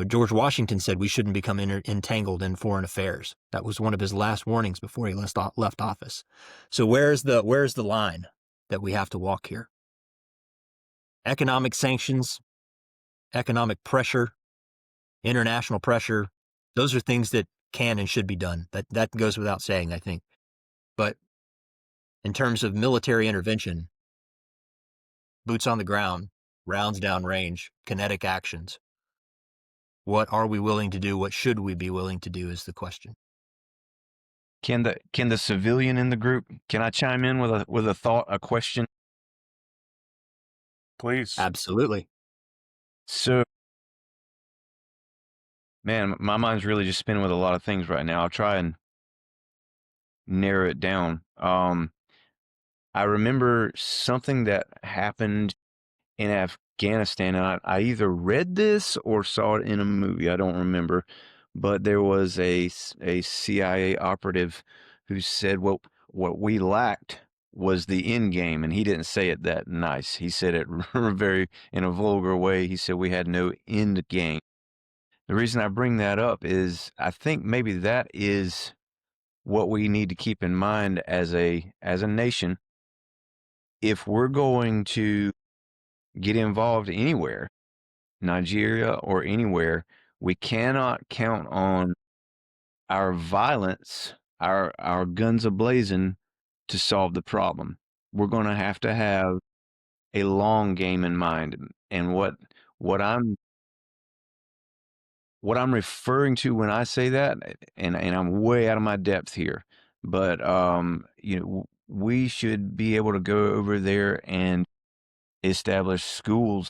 George Washington said we shouldn't become entangled in foreign affairs. That was one of his last warnings before he left office. So where's the line that we have to walk here? Economic sanctions, economic pressure, international pressure, those are things that can and should be done. That goes without saying, I think. But in terms of military intervention, boots on the ground, rounds down range, kinetic actions, what are we willing to do? What should we be willing to do is the question. Can the civilian in the group, can I chime in with a thought, a question? Please. Absolutely. So, man, my mind's really just spinning with a lot of things right now. I'll try and narrow it down. I remember something that happened in Afghanistan, and I either read this or saw it in a movie. I don't remember, but there was a CIA operative who said what we lacked was the end game, and he didn't say it that nice. He said it very in a vulgar way. He said we had no end game. The reason I bring that up is I think maybe that is what we need to keep in mind as a nation. If we're going to get involved anywhere, Nigeria or anywhere, we cannot count on our violence, our guns ablazing to solve the problem. We're going to have a long game in mind. And what I'm referring to when I say that, and I'm way out of my depth here, but we should be able to go over there and establish schools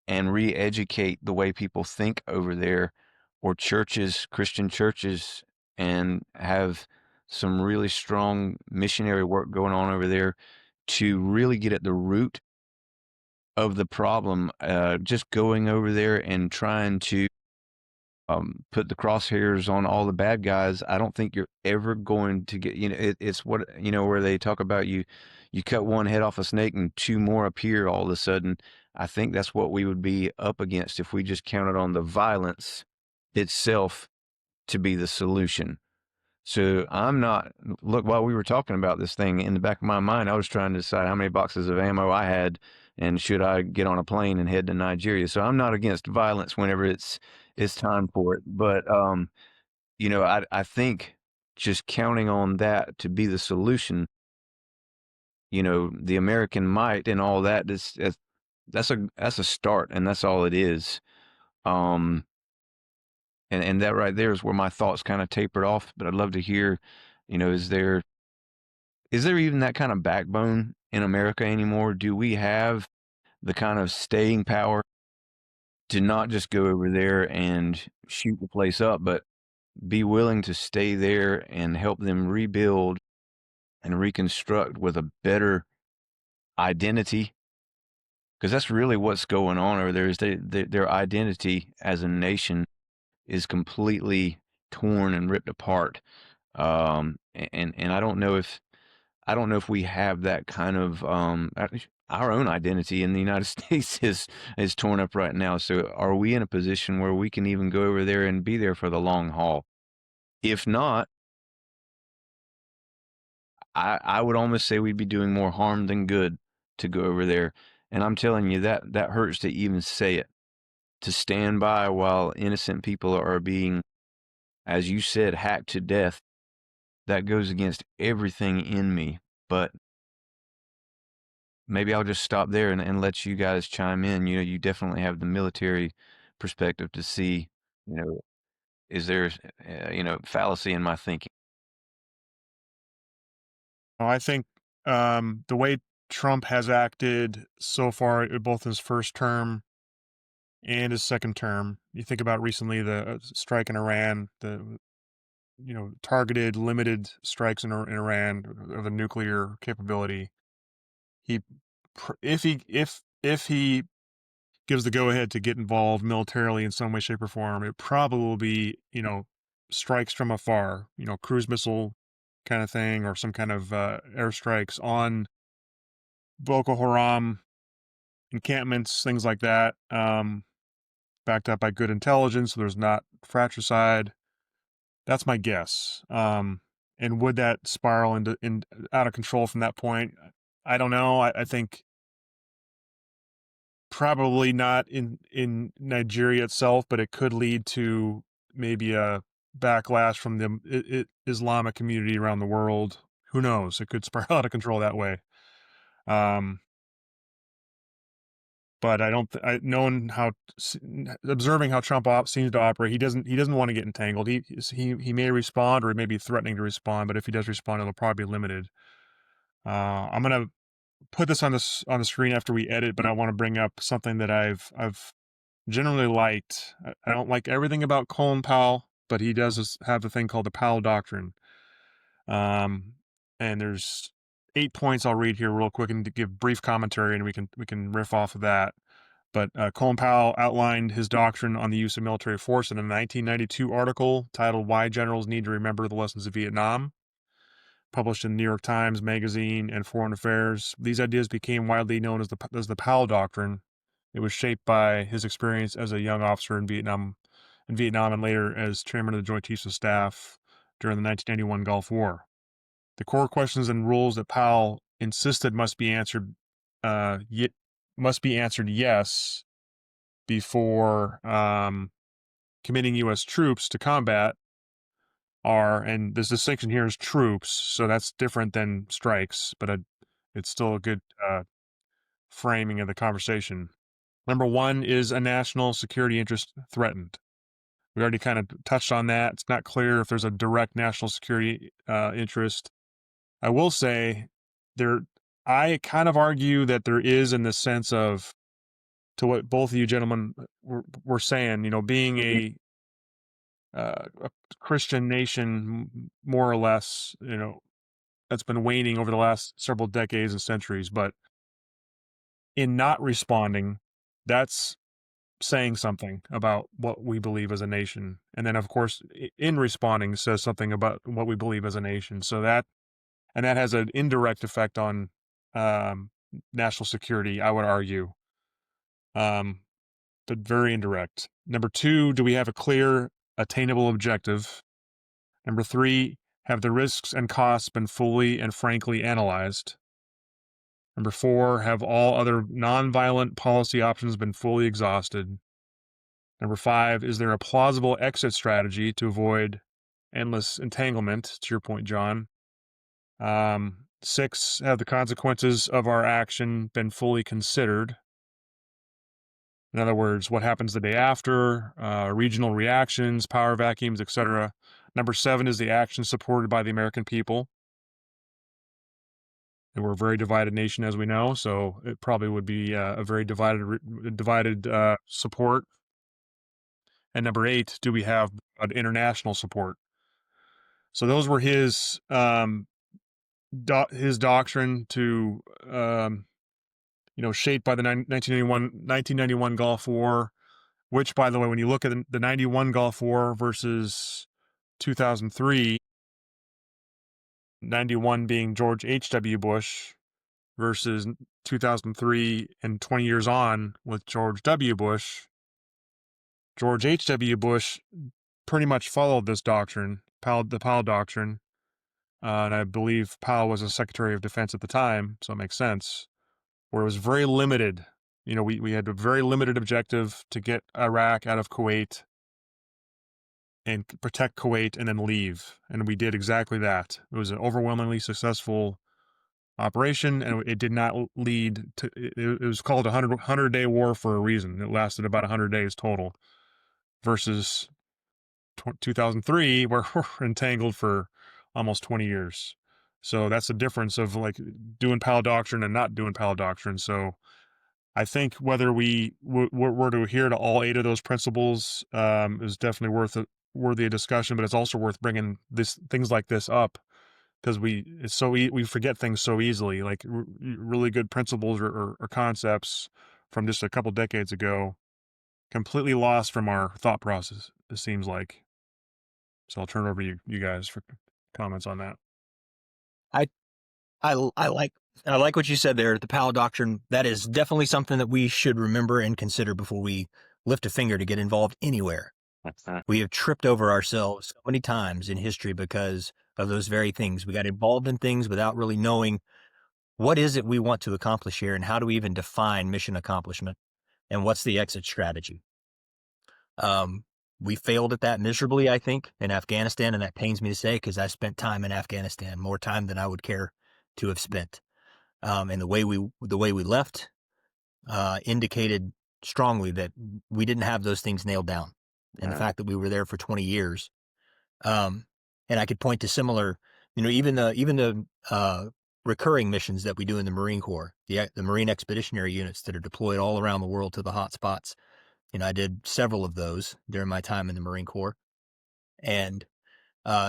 and re-educate the way people think over there, or churches, Christian churches, and have some really strong missionary work going on over there to really get at the root of the problem. Just going over there and trying to put the crosshairs on all the bad guys, I don't think you're ever going to get, it's what, where they talk about you cut one head off a snake and two more appear all of a sudden. I think that's what we would be up against if we just counted on the violence itself to be the solution. So look, while we were talking about this thing, in the back of my mind, I was trying to decide how many boxes of ammo I had and should I get on a plane and head to Nigeria. So I'm not against violence whenever it's time for it. But, I think just counting on that to be the solution, the American might and all that, that's a start, and that's all it is. And that right there is where my thoughts kind of tapered off. But I'd love to hear, is there even that kind of backbone in America anymore? Do we have the kind of staying power to not just go over there and shoot the place up, but be willing to stay there and help them rebuild and reconstruct with a better identity? Because that's really what's going on over there, is their identity as a nation is completely torn and ripped apart. And I don't know if we have that kind of our own identity in the United States is torn up right now. So are we in a position where we can even go over there and be there for the long haul? If not, I would almost say we'd be doing more harm than good to go over there. And I'm telling you, that hurts to even say it. To stand by while innocent people are being, as you said, hacked to death, that goes against everything in me. But maybe I'll just stop there and let you guys chime in. You definitely have the military perspective to see, is there, fallacy in my thinking? I think the way Trump has acted so far, both his first term and his second term, you think about recently the strike in Iran, the targeted, limited strikes in Iran of a nuclear capability. If he gives the go ahead to get involved militarily in some way, shape, or form, it probably will be strikes from afar, cruise missile kind of thing, or some kind of airstrikes on Boko Haram encampments, things like that, backed up by good intelligence, so there's not fratricide. That's my guess. And would that spiral in out of control from that point? I don't know. I think probably not in Nigeria itself, but it could lead to maybe a backlash from the Islamic community around the world. Who knows? It could spiral out of control that way. But I don't. Knowing how, observing how Trump seems to operate, he doesn't want to get entangled. He may respond, or he may be threatening to respond. But if he does respond, it'll probably be limited. I'm gonna put this on the screen after we edit, but I want to bring up something that I've generally liked. I don't like everything about Colin Powell, but he does have a thing called the Powell Doctrine. And there's 8 points I'll read here real quick and to give brief commentary, and we can riff off of that. But Colin Powell outlined his doctrine on the use of military force in a 1992 article titled "Why Generals Need to Remember the Lessons of Vietnam," published in the New York Times Magazine and Foreign Affairs. These ideas became widely known as the Powell Doctrine. It was shaped by his experience as a young officer in Vietnam, and later as chairman of the Joint Chiefs of Staff during the 1991 Gulf War. The core questions and rules that Powell insisted must be answered yes before committing U.S. troops to combat are, and this distinction here is troops, so that's different than strikes, but it's still a good framing of the conversation. Number one is a national security interest threatened. We already kind of touched on that. It's not clear if there's a direct national security interest. I will say I kind of argue that there is, in the sense of, to what both of you gentlemen were saying, being a Christian nation, more or less, that's been waning over the last several decades and centuries, but in not responding, that's saying something about what we believe as a nation. And then, of course, in responding, says something about what we believe as a nation. So that has an indirect effect on national security, I would argue, but very indirect. Number two, do we have a clear, attainable objective? Number three, have the risks and costs been fully and frankly analyzed? Number four, have all other nonviolent policy options been fully exhausted? Number five, is there a plausible exit strategy to avoid endless entanglement, to your point, John? Six, have the consequences of our action been fully considered? In other words, what happens the day after, regional reactions, power vacuums, etc. Number seven, is the action supported by the American people? And we're a very divided nation, as we know, so it probably would be a very divided support. And number eight, do we have an international support? So those were his doctrine to shaped by the 1991 Gulf War, which, by the way, when you look at the 91 Gulf War versus 2003, 91 being George H.W. Bush versus 2003 and 20 years on with George W. Bush, George H.W. Bush pretty much followed this doctrine, the Powell Doctrine, and I believe Powell was a Secretary of Defense at the time, so it makes sense, where it was very limited. We had a very limited objective to get Iraq out of Kuwait and protect Kuwait and then leave. And we did exactly that. It was an overwhelmingly successful operation, and it did not lead to. It was called a 100-day war for a reason. It lasted about 100 days total, versus 2003, where we're entangled for almost 20 years. So that's the difference of like doing Powell Doctrine and not doing Powell Doctrine. So I think whether we were to adhere to all 8 of those principles is definitely worthy of discussion, but it's also worth bringing things like this up, because we forget things so easily, like really good principles or concepts from just a couple decades ago, completely lost from our thought process, it seems like. So I'll turn it over to you guys for comments on that. I like what you said there. The Powell Doctrine, that is definitely something that we should remember and consider before we lift a finger to get involved anywhere. We have tripped over ourselves so many times in history because of those very things. We got involved in things without really knowing what is it we want to accomplish here, and how do we even define mission accomplishment, and what's the exit strategy. We failed at that miserably, I think, in Afghanistan, and that pains me to say because I spent time in Afghanistan, more time than I would care to have spent. And the way we left indicated strongly that we didn't have those things nailed down, and the fact that we were there for 20 years. And I could point to similar, even the recurring missions that we do in the Marine Corps, the Marine Expeditionary Units that are deployed all around the world to the hot spots. I did several of those during my time in the Marine Corps, and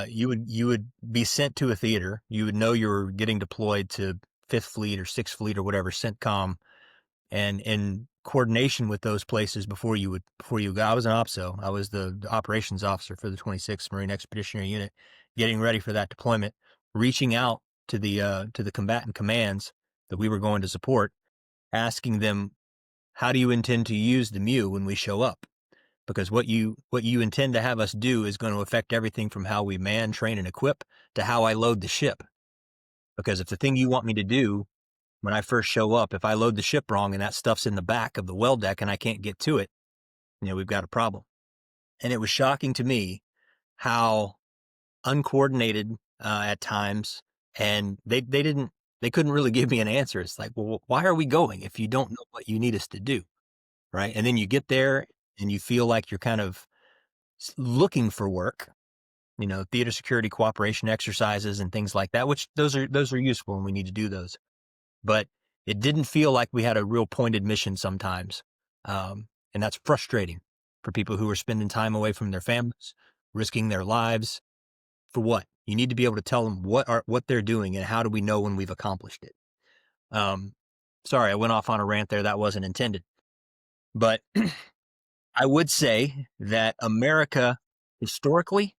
you would be sent to a theater. You would know you were getting deployed to 5th Fleet or 6th Fleet or whatever, CENTCOM, and in coordination with those places before you go. I was an OPSO. I was the operations officer for the 26th Marine Expeditionary Unit, getting ready for that deployment, reaching out to the combatant commands that we were going to support, asking them, how do you intend to use the MEU when we show up? Because what you intend to have us do is going to affect everything from how we man, train, and equip to how I load the ship. Because if the thing you want me to do when I first show up, if I load the ship wrong and that stuff's in the back of the well deck and I can't get to it, we've got a problem. And it was shocking to me how uncoordinated at times, and they couldn't really give me an answer. It's like, well, why are we going if you don't know what you need us to do? Right. And then you get there and you feel like you're kind of looking for work, theater security cooperation exercises and things like that, which those are useful and we need to do those. But it didn't feel like we had a real pointed mission sometimes. And that's frustrating for people who are spending time away from their families, risking their lives. For what? You need to be able to tell them what they're doing and how do we know when we've accomplished it. Sorry, I went off on a rant there. That wasn't intended. But I would say that America historically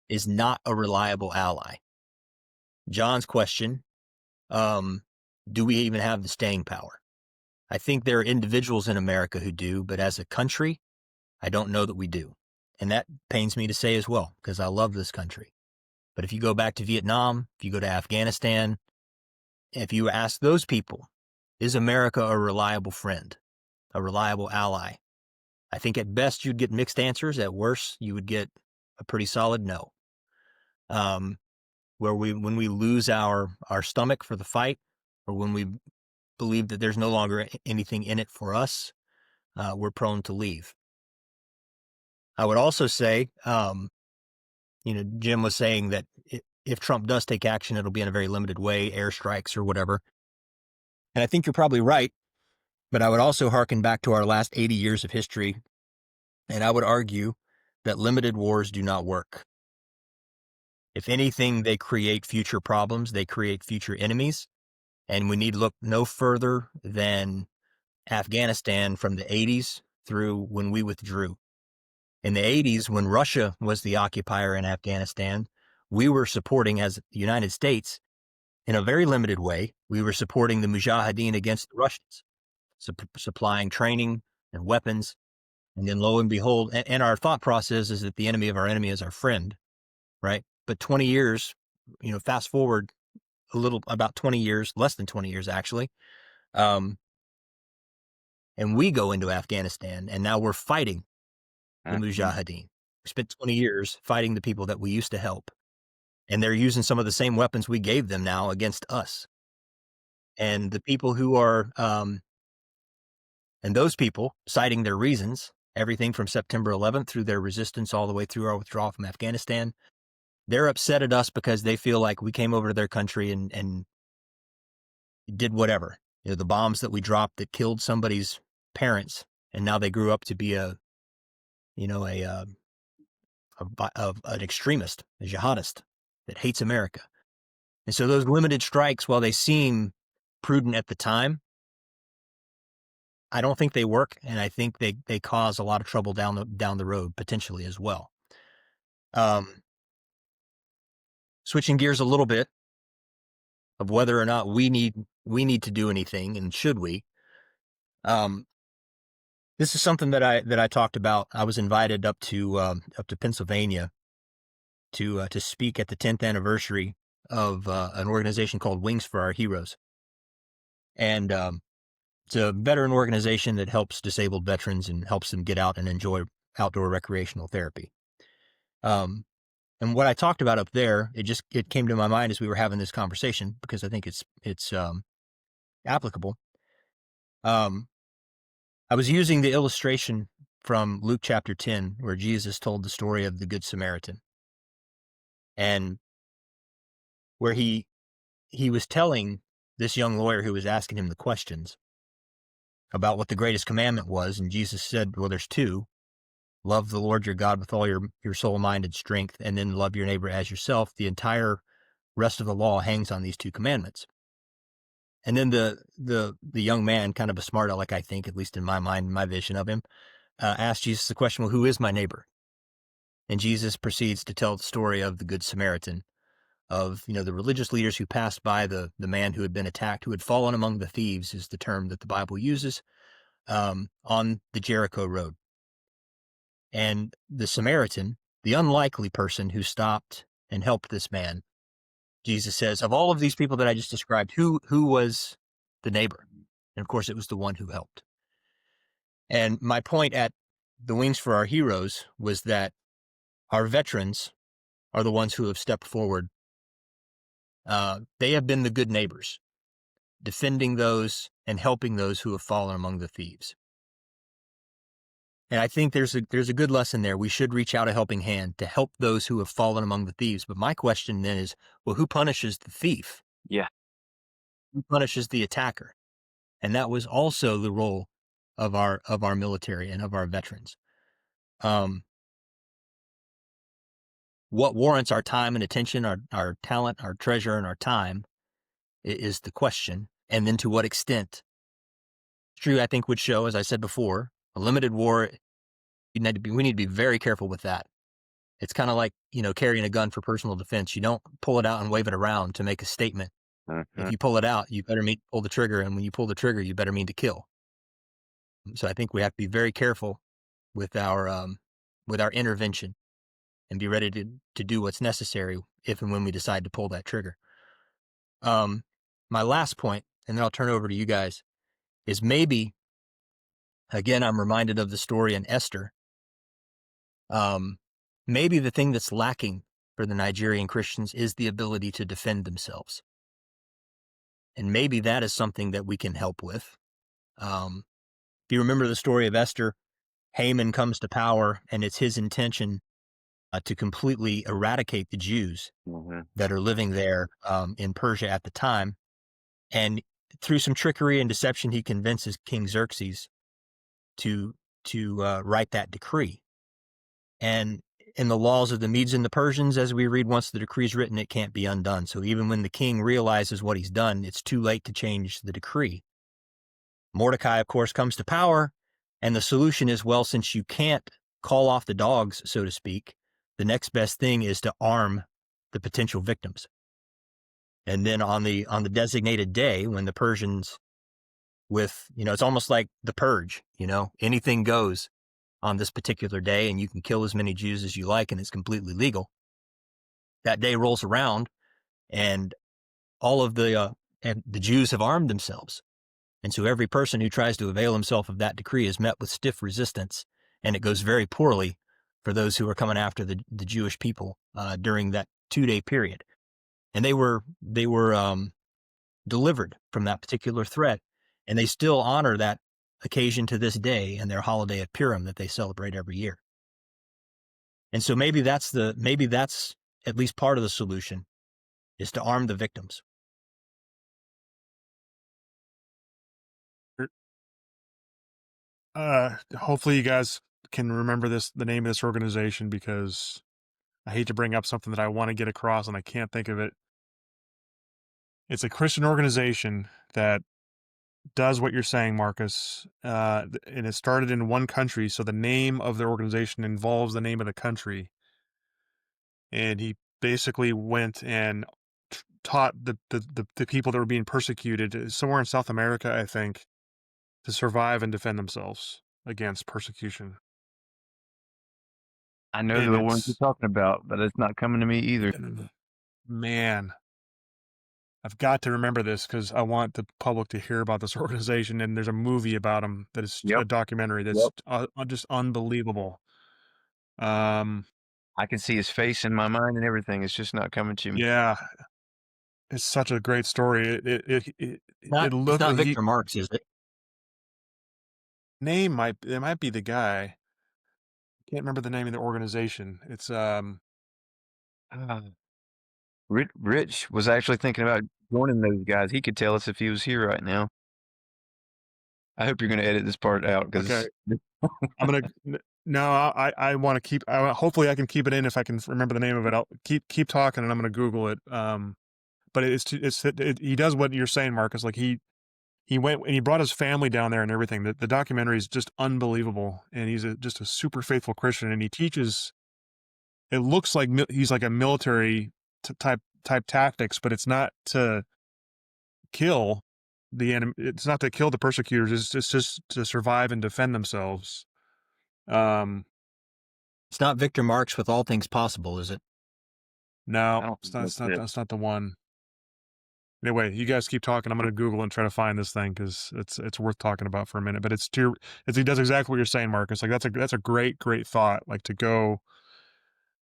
is not a reliable ally. John's question, do we even have the staying power? I think there are individuals in America who do, but as a country, I don't know that we do. And that pains me to say as well, because I love this country. But if you go back to Vietnam, if you go to Afghanistan, if you ask those people, is America a reliable friend, a reliable ally? I think at best you'd get mixed answers. At worst, you would get a pretty solid no. When we lose our stomach for the fight, or when we believe that there's no longer anything in it for us, we're prone to leave. I would also say, Jim was saying that if Trump does take action, it'll be in a very limited way, airstrikes or whatever. And I think you're probably right. But I would also hearken back to our last 80 years of history, and I would argue that limited wars do not work. If anything, they create future problems, they create future enemies, and we need to look no further than Afghanistan from the 80s through when we withdrew. In the 80s, when Russia was the occupier in Afghanistan, we were supporting, as the United States, in a very limited way, we were supporting the Mujahideen against the Russians, supplying training and weapons. And then lo and behold, and our thought process is that the enemy of our enemy is our friend, right? But 20 years, fast forward about 20 years, less than 20 years actually, and we go into Afghanistan, and now we're fighting the Mujahideen. We spent 20 years fighting the people that we used to help, and they're using some of the same weapons we gave them now against us. And the people who are, and those people citing their reasons, everything from September 11th through their resistance all the way through our withdrawal from Afghanistan, they're upset at us because they feel like we came over to their country and did whatever. The bombs that we dropped that killed somebody's parents, and now they grew up to be an extremist, a jihadist that hates America. And so those limited strikes, while they seem prudent at the time, I don't think they work, and I think they cause a lot of trouble down the road potentially as well. Switching gears a little bit of whether or not we need to do anything, and should we? This is something that I talked about. I was invited up to Pennsylvania to speak at the 10th anniversary of an organization called Wings for Our Heroes, and it's a veteran organization that helps disabled veterans and helps them get out and enjoy outdoor recreational therapy. And what I talked about up there, it came to my mind as we were having this conversation, because I think it's applicable. I was using the illustration from Luke chapter 10, where Jesus told the story of the Good Samaritan, and where he was telling this young lawyer who was asking him the questions about what the greatest commandment was, and Jesus said, well, there's two. Love the Lord your God with all your soul, mind, and strength, and then love your neighbor as yourself. The entire rest of the law hangs on these two commandments. And then the young man, kind of a smart aleck, I think, at least in my mind, my vision of him, asked Jesus the question, well, who is my neighbor? And Jesus proceeds to tell the story of the Good Samaritan, of the religious leaders who passed by the man who had been attacked, who had fallen among the thieves, is the term that the Bible uses, on the Jericho road. And the Samaritan, the unlikely person who stopped and helped this man, Jesus says, of all of these people that I just described, who was the neighbor? And of course, it was the one who helped. And my point at the Wings for Our Heroes was that our veterans are the ones who have stepped forward. They have been the good neighbors, defending those and helping those who have fallen among the thieves. And I think there's a good lesson there. We should reach out a helping hand to help those who have fallen among the thieves. But my question then is, well, who punishes the thief? Yeah. Who punishes the attacker? And that was also the role of our military and of our veterans. What warrants our time and attention, our talent, our treasure, and our time is the question. And then to what extent? True, I think would show, as I said before, a limited war. We need to be very careful with that. It's kind of like, carrying a gun for personal defense. You don't pull it out and wave it around to make a statement. If you pull it out, you better pull the trigger. And when you pull the trigger, you better mean to kill. So I think we have to be very careful with our intervention and be ready to do what's necessary if and when we decide to pull that trigger. My last point, and then I'll turn it over to you guys, is maybe, again, I'm reminded of the story in Esther. Maybe the thing that's lacking for the Nigerian Christians is the ability to defend themselves. And maybe that is something that we can help with. If you remember the story of Esther, Haman comes to power, and it's his intention to completely eradicate the Jews that are living there in Persia at the time. And through some trickery and deception, he convinces King Xerxes to write that decree. And in the laws of the Medes and the Persians, as we read, once the decree is written, it can't be undone. So even when the king realizes what he's done, it's too late to change the decree. Mordecai, of course, comes to power, and the solution is, well, since you can't call off the dogs, so to speak, the next best thing is to arm the potential victims. And then on the designated day, when the Persians, with, it's almost like the purge, anything goes on this particular day, and you can kill as many Jews as you like, and it's completely legal. That day rolls around, and all of the Jews have armed themselves. And so every person who tries to avail himself of that decree is met with stiff resistance, and it goes very poorly for those who are coming after the Jewish people during that 2-day period. And they were delivered from that particular threat, and they still honor that occasion to this day in their holiday at Purim that they celebrate every year. And so maybe that's at least part of the solution, is to arm the victims. Hopefully you guys can remember the name of this organization, because I hate to bring up something that I want to get across and I can't think of it. It's a Christian organization that does what you're saying, Marcus, and it started in one country, so the name of the organization involves the name of the country. And he basically went and taught the people that were being persecuted somewhere in South America, I think, to survive and defend themselves against persecution. I know And the ones you're talking about, but it's not coming to me either. Man, I've got to remember this because I want the public to hear about this organization. And there's a movie about them that is a documentary that's just unbelievable. I can see his face in my mind and everything. It's just not coming to me. Yeah, it's such a great story. It's not Victor Marx, is it? It might be the guy. I can't remember the name of the organization. It's Rich was actually thinking about joining those guys. He could tell us if he was here right now. I hope you're going to edit this part out, because okay. I'm gonna. No, I want to keep. Hopefully, I can keep it in if I can remember the name of it. I'll keep talking, and I'm going to Google it. But he does what you're saying, Marcus. Like he went and he brought his family down there and everything. The documentary is just unbelievable, and he's just a super faithful Christian, and he teaches. It looks like he's like a military type tactics, but it's not to kill the enemy. It's not to kill the persecutors. It's just to survive and defend themselves. It's not Victor Marx with All Things Possible, is it? No, that's not the one. Anyway, you guys keep talking. I'm going to Google and try to find this thing, because it's worth talking about for a minute. But he does exactly what you're saying, Marcus. Like that's a great thought. Like to go,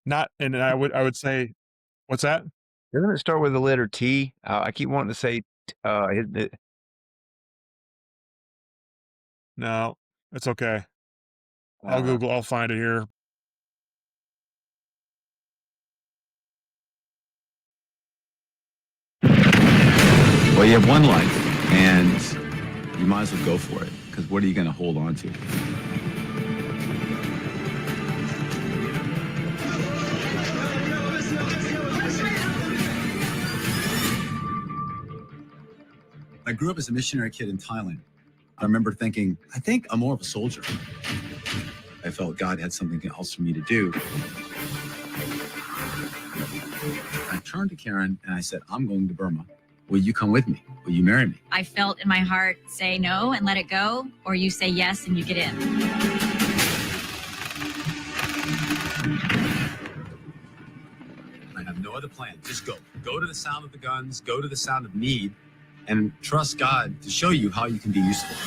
not, and I would say, what's that? Doesn't it start with the letter T? I keep wanting to say, no, it's okay. I'll find it here. Well, you have one life, and you might as well go for it, because what are you going to hold on to? I grew up as a missionary kid in Thailand. I remember thinking, I think I'm more of a soldier. I felt God had something else for me to do. I turned to Karen and I said, I'm going to Burma. Will you come with me? Will you marry me? I felt in my heart, say no and let it go, or you say yes and you get in. I have no other plan. Just go. Go to the sound of the guns, go to the sound of need, and trust God to show you how you can be useful.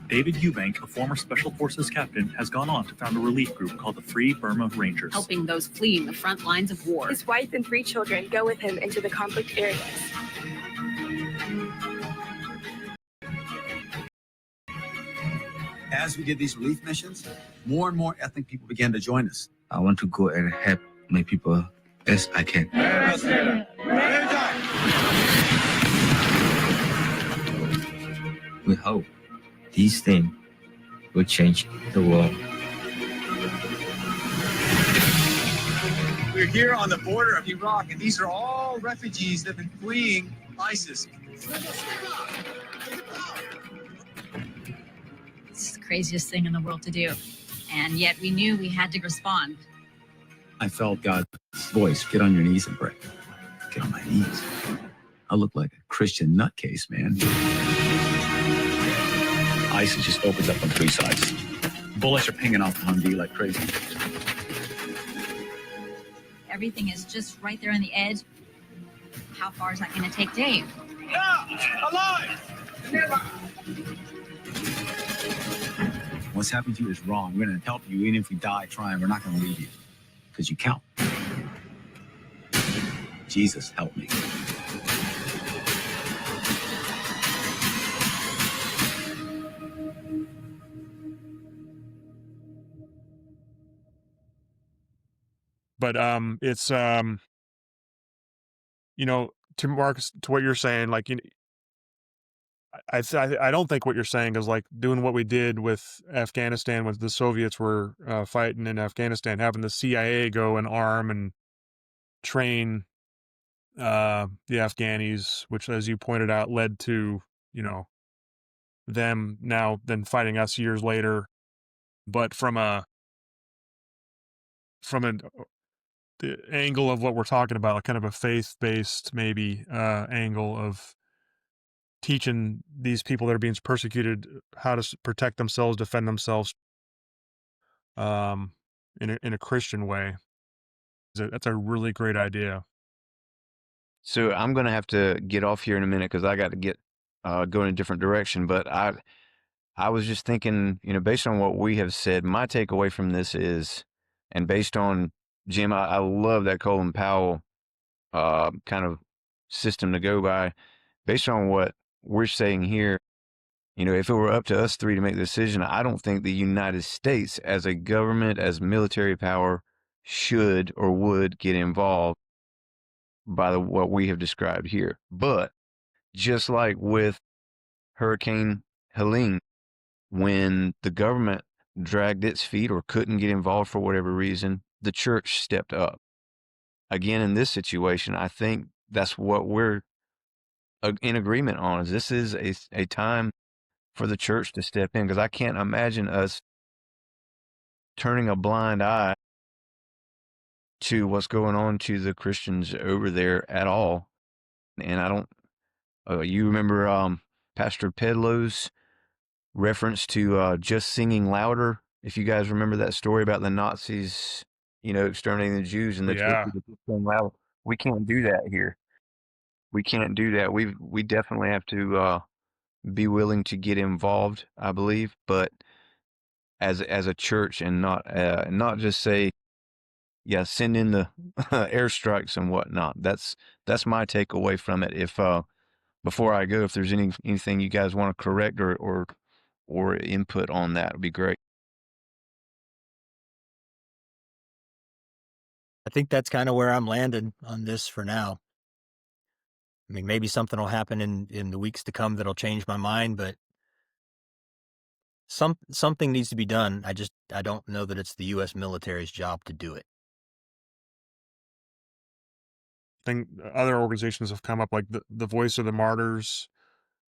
David Eubank, a former Special Forces captain, has gone on to found a relief group called the Free Burma Rangers, helping those fleeing the front lines of war. His wife and 3 children go with him into the conflict areas. As we did these relief missions, more and more ethnic people began to join us. I want to go and help my people as I can. We hope these things will change the world. We're here on the border of Iraq, and these are all refugees that have been fleeing ISIS. It's the craziest thing in the world to do. And yet we knew we had to respond. I felt God's voice, get on your knees and pray. Get on my knees. I look like a Christian nutcase, man. ISIS just opens up on 3 sides. Bullets are pinging off the Humvee like crazy. Everything is just right there on the edge. How far is that going to take Dave? Yeah, alive! Never. What's happened to you is wrong. We're going to help you. Even if we die trying, we're not going to leave you. Because you count. Jesus, help me. But it's you know, to Marcus, to what you're saying, like, you know, I don't think what you're saying is like doing what we did with Afghanistan when the Soviets were fighting in Afghanistan, having the CIA go and arm and train the Afghanis, which, as you pointed out, led to, you know, them now then fighting us years later. But from the angle of what we're talking about, like kind of a faith-based maybe angle of teaching these people that are being persecuted how to protect themselves, defend themselves, in a Christian way. That's a really great idea. So I'm going to have to get off here in a minute because I got to get go in a different direction. But I was just thinking, you know, based on what we have said, my takeaway from this is, and based on Jim, I love that Colin Powell kind of system to go by. Based on what we're saying here, you know, if it were up to us three to make the decision, I don't think the United States as a government, as military power, should or would get involved by what we have described here. But just like with Hurricane Helene, when the government dragged its feet or couldn't get involved for whatever reason, the church stepped up. Again, in this situation, I think that's what we're in agreement on, is this is a time for the church to step in, because I can't imagine us turning a blind eye to what's going on to the Christians over there at all. And I don't, you remember Pastor Pedlo's reference to just singing louder? If you guys remember that story about the Nazis, you know, exterminating the Jews and the church saying loud, we can't do that here. We can't do that. We definitely have to be willing to get involved, I believe, but as a church, and not just say, yeah, send in the airstrikes and whatnot. That's my takeaway from it. If before I go, if there's anything you guys want to correct or input on that, would be great. I think that's kind of where I'm landing on this for now. I mean, maybe something will happen in the weeks to come that'll change my mind, but something needs to be done. I don't know that it's the U.S. military's job to do it. I think other organizations have come up, like the Voice of the Martyrs.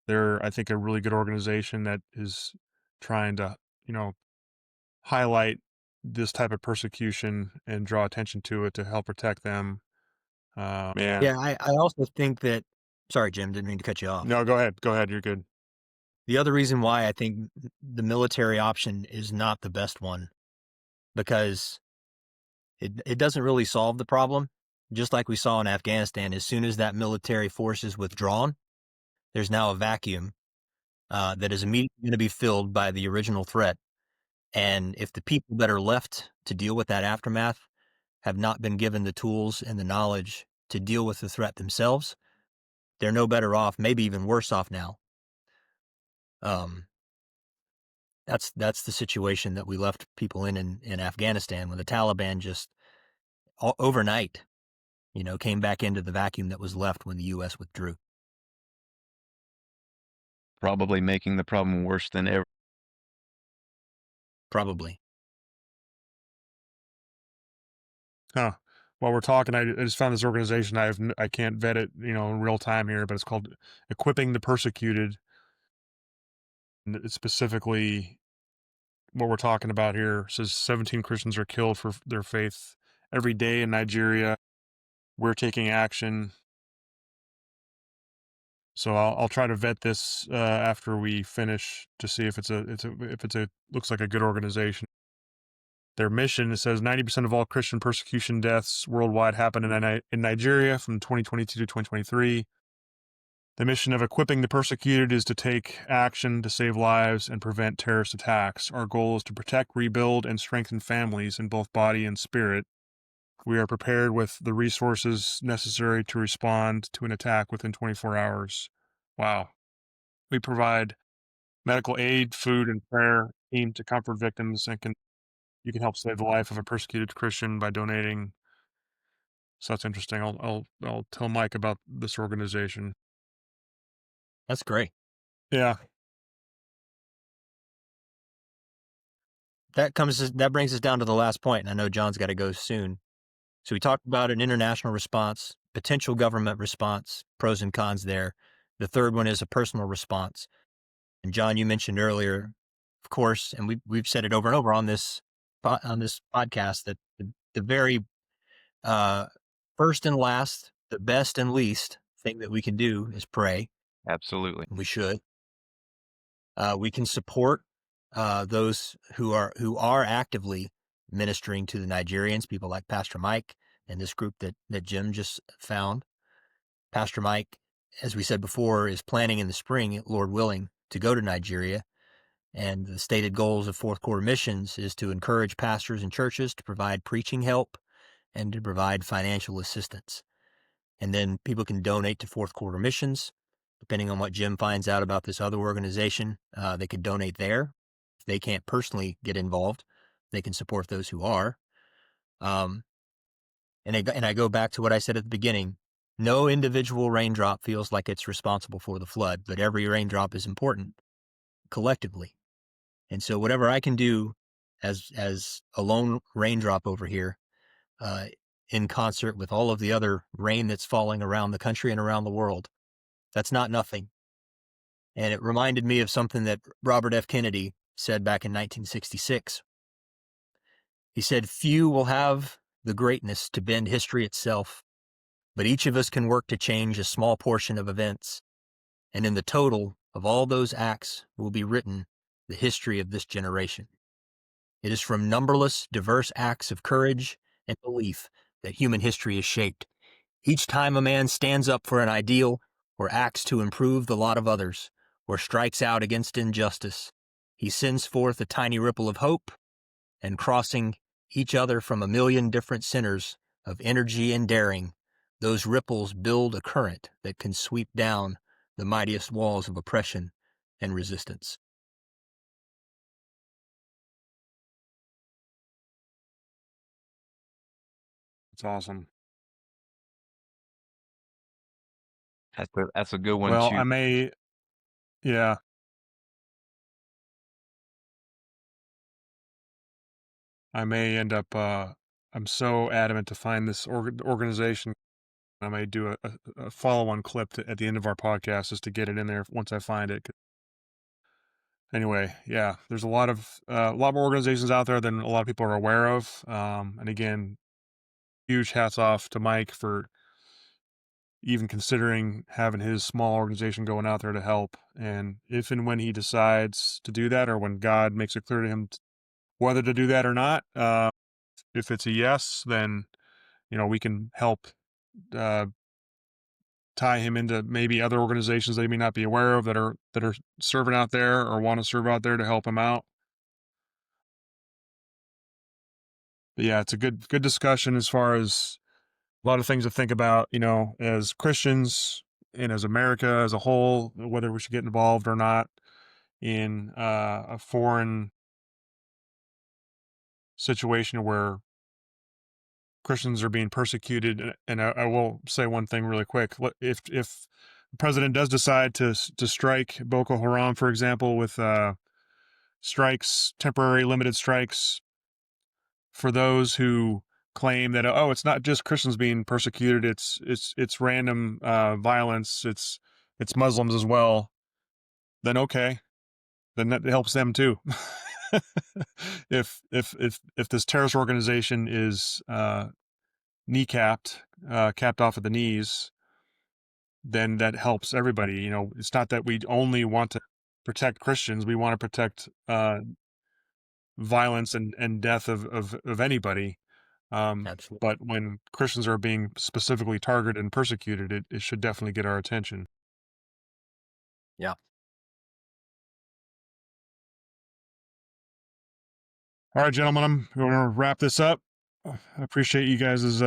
They're, I think, a really good organization that is trying to, you know, highlight this type of persecution and draw attention to it to help protect them. Yeah, I also think that, sorry, Jim, didn't mean to cut you off. No, go ahead. Go ahead. You're good. The other reason why I think the military option is not the best one, because it doesn't really solve the problem. Just like we saw in Afghanistan, as soon as that military force is withdrawn, there's now a vacuum that is immediately going to be filled by the original threat. And if the people that are left to deal with that aftermath have not been given the tools and the knowledge to deal with the threat themselves, they're no better off, maybe even worse off now. That's the situation that we left people in Afghanistan, when the Taliban just overnight, you know, came back into the vacuum that was left when the U.S. withdrew. Probably making the problem worse than ever. Probably. Huh. While we're talking, I just found this organization. I can't vet it, you know, in real time here, but it's called Equipping the Persecuted. And it's specifically what we're talking about here. It says 17 Christians are killed for their faith every day in Nigeria. We're taking action. So I'll try to vet this after we finish to see if it's a looks like a good organization. Their mission, it says 90% of all Christian persecution deaths worldwide happen in Nigeria from 2022 to 2023. The mission of Equipping the Persecuted is to take action to save lives and prevent terrorist attacks. Our goal is to protect, rebuild, and strengthen families in both body and spirit. We are prepared with the resources necessary to respond to an attack within 24 hours. Wow. We provide medical aid, food, and prayer team to comfort victims, and you can help save the life of a persecuted Christian by donating. So that's interesting. I'll tell Mike about this organization. That's great. Yeah. That brings us down to the last point, and I know John's got to go soon. So we talked about an international response, potential government response, pros and cons there. The third one is a personal response. And John, you mentioned earlier, of course, and we've said it over and over on this podcast, that the very first and last, the best and least thing that we can do is pray. Absolutely. We should. We can support those who are actively ministering to the Nigerians, people like Pastor Mike and this group that Jim just found. Pastor Mike, as we said before, is planning in the spring, Lord willing, to go to Nigeria. And the stated goals of Fourth Quarter Missions is to encourage pastors and churches to provide preaching help and to provide financial assistance. And then people can donate to Fourth Quarter Missions. Depending on what Jim finds out about this other organization, they could donate there. If they can't personally get involved, they can support those who are. And I go back to what I said at the beginning. No individual raindrop feels like it's responsible for the flood, but every raindrop is important collectively. And so whatever I can do as a lone raindrop over here, in concert with all of the other rain that's falling around the country and around the world, that's not nothing. And it reminded me of something that Robert F. Kennedy said back in 1966. He said, "Few will have the greatness to bend history itself, but each of us can work to change a small portion of events. And in the total of all those acts will be written the history of this generation. It is from numberless, diverse acts of courage and belief that human history is shaped. Each time a man stands up for an ideal or acts to improve the lot of others, or strikes out against injustice, he sends forth a tiny ripple of hope, and crossing each other from a million different centers of energy and daring, those ripples build a current that can sweep down the mightiest walls of oppression and resistance." It's awesome. That's a good one Well, too. Yeah. I may end up, I'm so adamant to find this organization. I may do a follow-on clip at the end of our podcast just to get it in there once I find it. Anyway, yeah, there's a lot more organizations out there than a lot of people are aware of. And again, huge hats off to Mike for even considering having his small organization going out there to help. And if and when he decides to do that, or when God makes it clear to him whether to do that or not, if it's a yes, then we can help tie him into maybe other organizations that he may not be aware of that are serving out there or want to serve out there to help him out. But yeah, it's a good discussion as far as a lot of things to think about, as Christians and as America as a whole, whether we should get involved or not in a foreign situation where Christians are being persecuted. And I will say one thing really quick. If the president does decide to strike Boko Haram, for example, with strikes, temporary limited strikes, for those who claim that, oh, it's not just Christians being persecuted, it's random violence, it's Muslims as well, then okay, then that helps them too. If this terrorist organization is capped off at the knees, then that helps everybody. It's not that we only want to protect Christians; we want to protect violence and death of anybody. Absolutely. But when Christians are being specifically targeted and persecuted, it should definitely get our attention. Yeah. All right, gentlemen, I'm going to wrap this up. I appreciate you guys'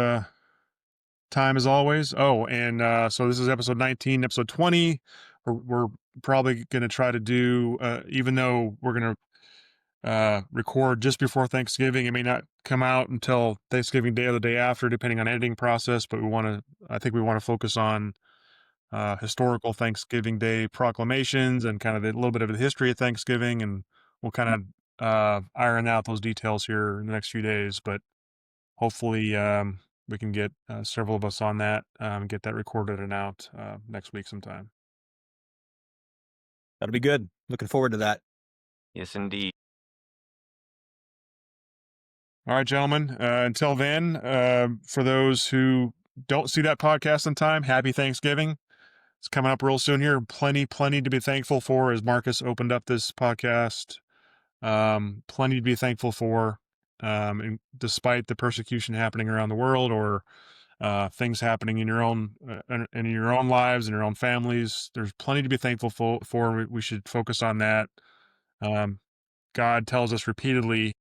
time as always. Oh, and so this is episode 19. Episode 20, we're probably going to try to do, even though we're going to record just before Thanksgiving, it may not come out until Thanksgiving Day or the day after, depending on editing process, but I think we want to focus on historical Thanksgiving Day proclamations and kind of a little bit of the history of Thanksgiving, and we'll kind of iron out those details here in the next few days, but hopefully we can get several of us on that, get that recorded and out next week sometime. That'll be good. Looking forward to that. Yes, indeed. All right, gentlemen. Until then, for those who don't see that podcast in time, happy Thanksgiving. It's coming up real soon here. Plenty to be thankful for as Marcus opened up this podcast. Plenty to be thankful for, and despite the persecution happening around the world, or things happening in your own lives and your own families. There's plenty to be thankful for. We should focus on that. God tells us repeatedly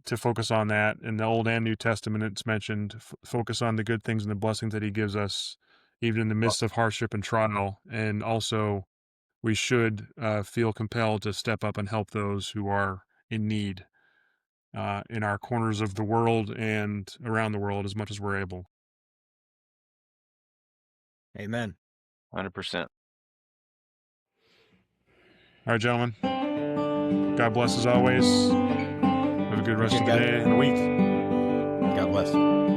to focus on that in the Old and New Testament. It's mentioned, focus on the good things and the blessings that he gives us, even in the midst of hardship and trial. And also, we should feel compelled to step up and help those who are in need in our corners of the world and around the world as much as we're able. Amen. 100%. All right, gentlemen. God bless as always. Have a good rest of the day and the week. God bless.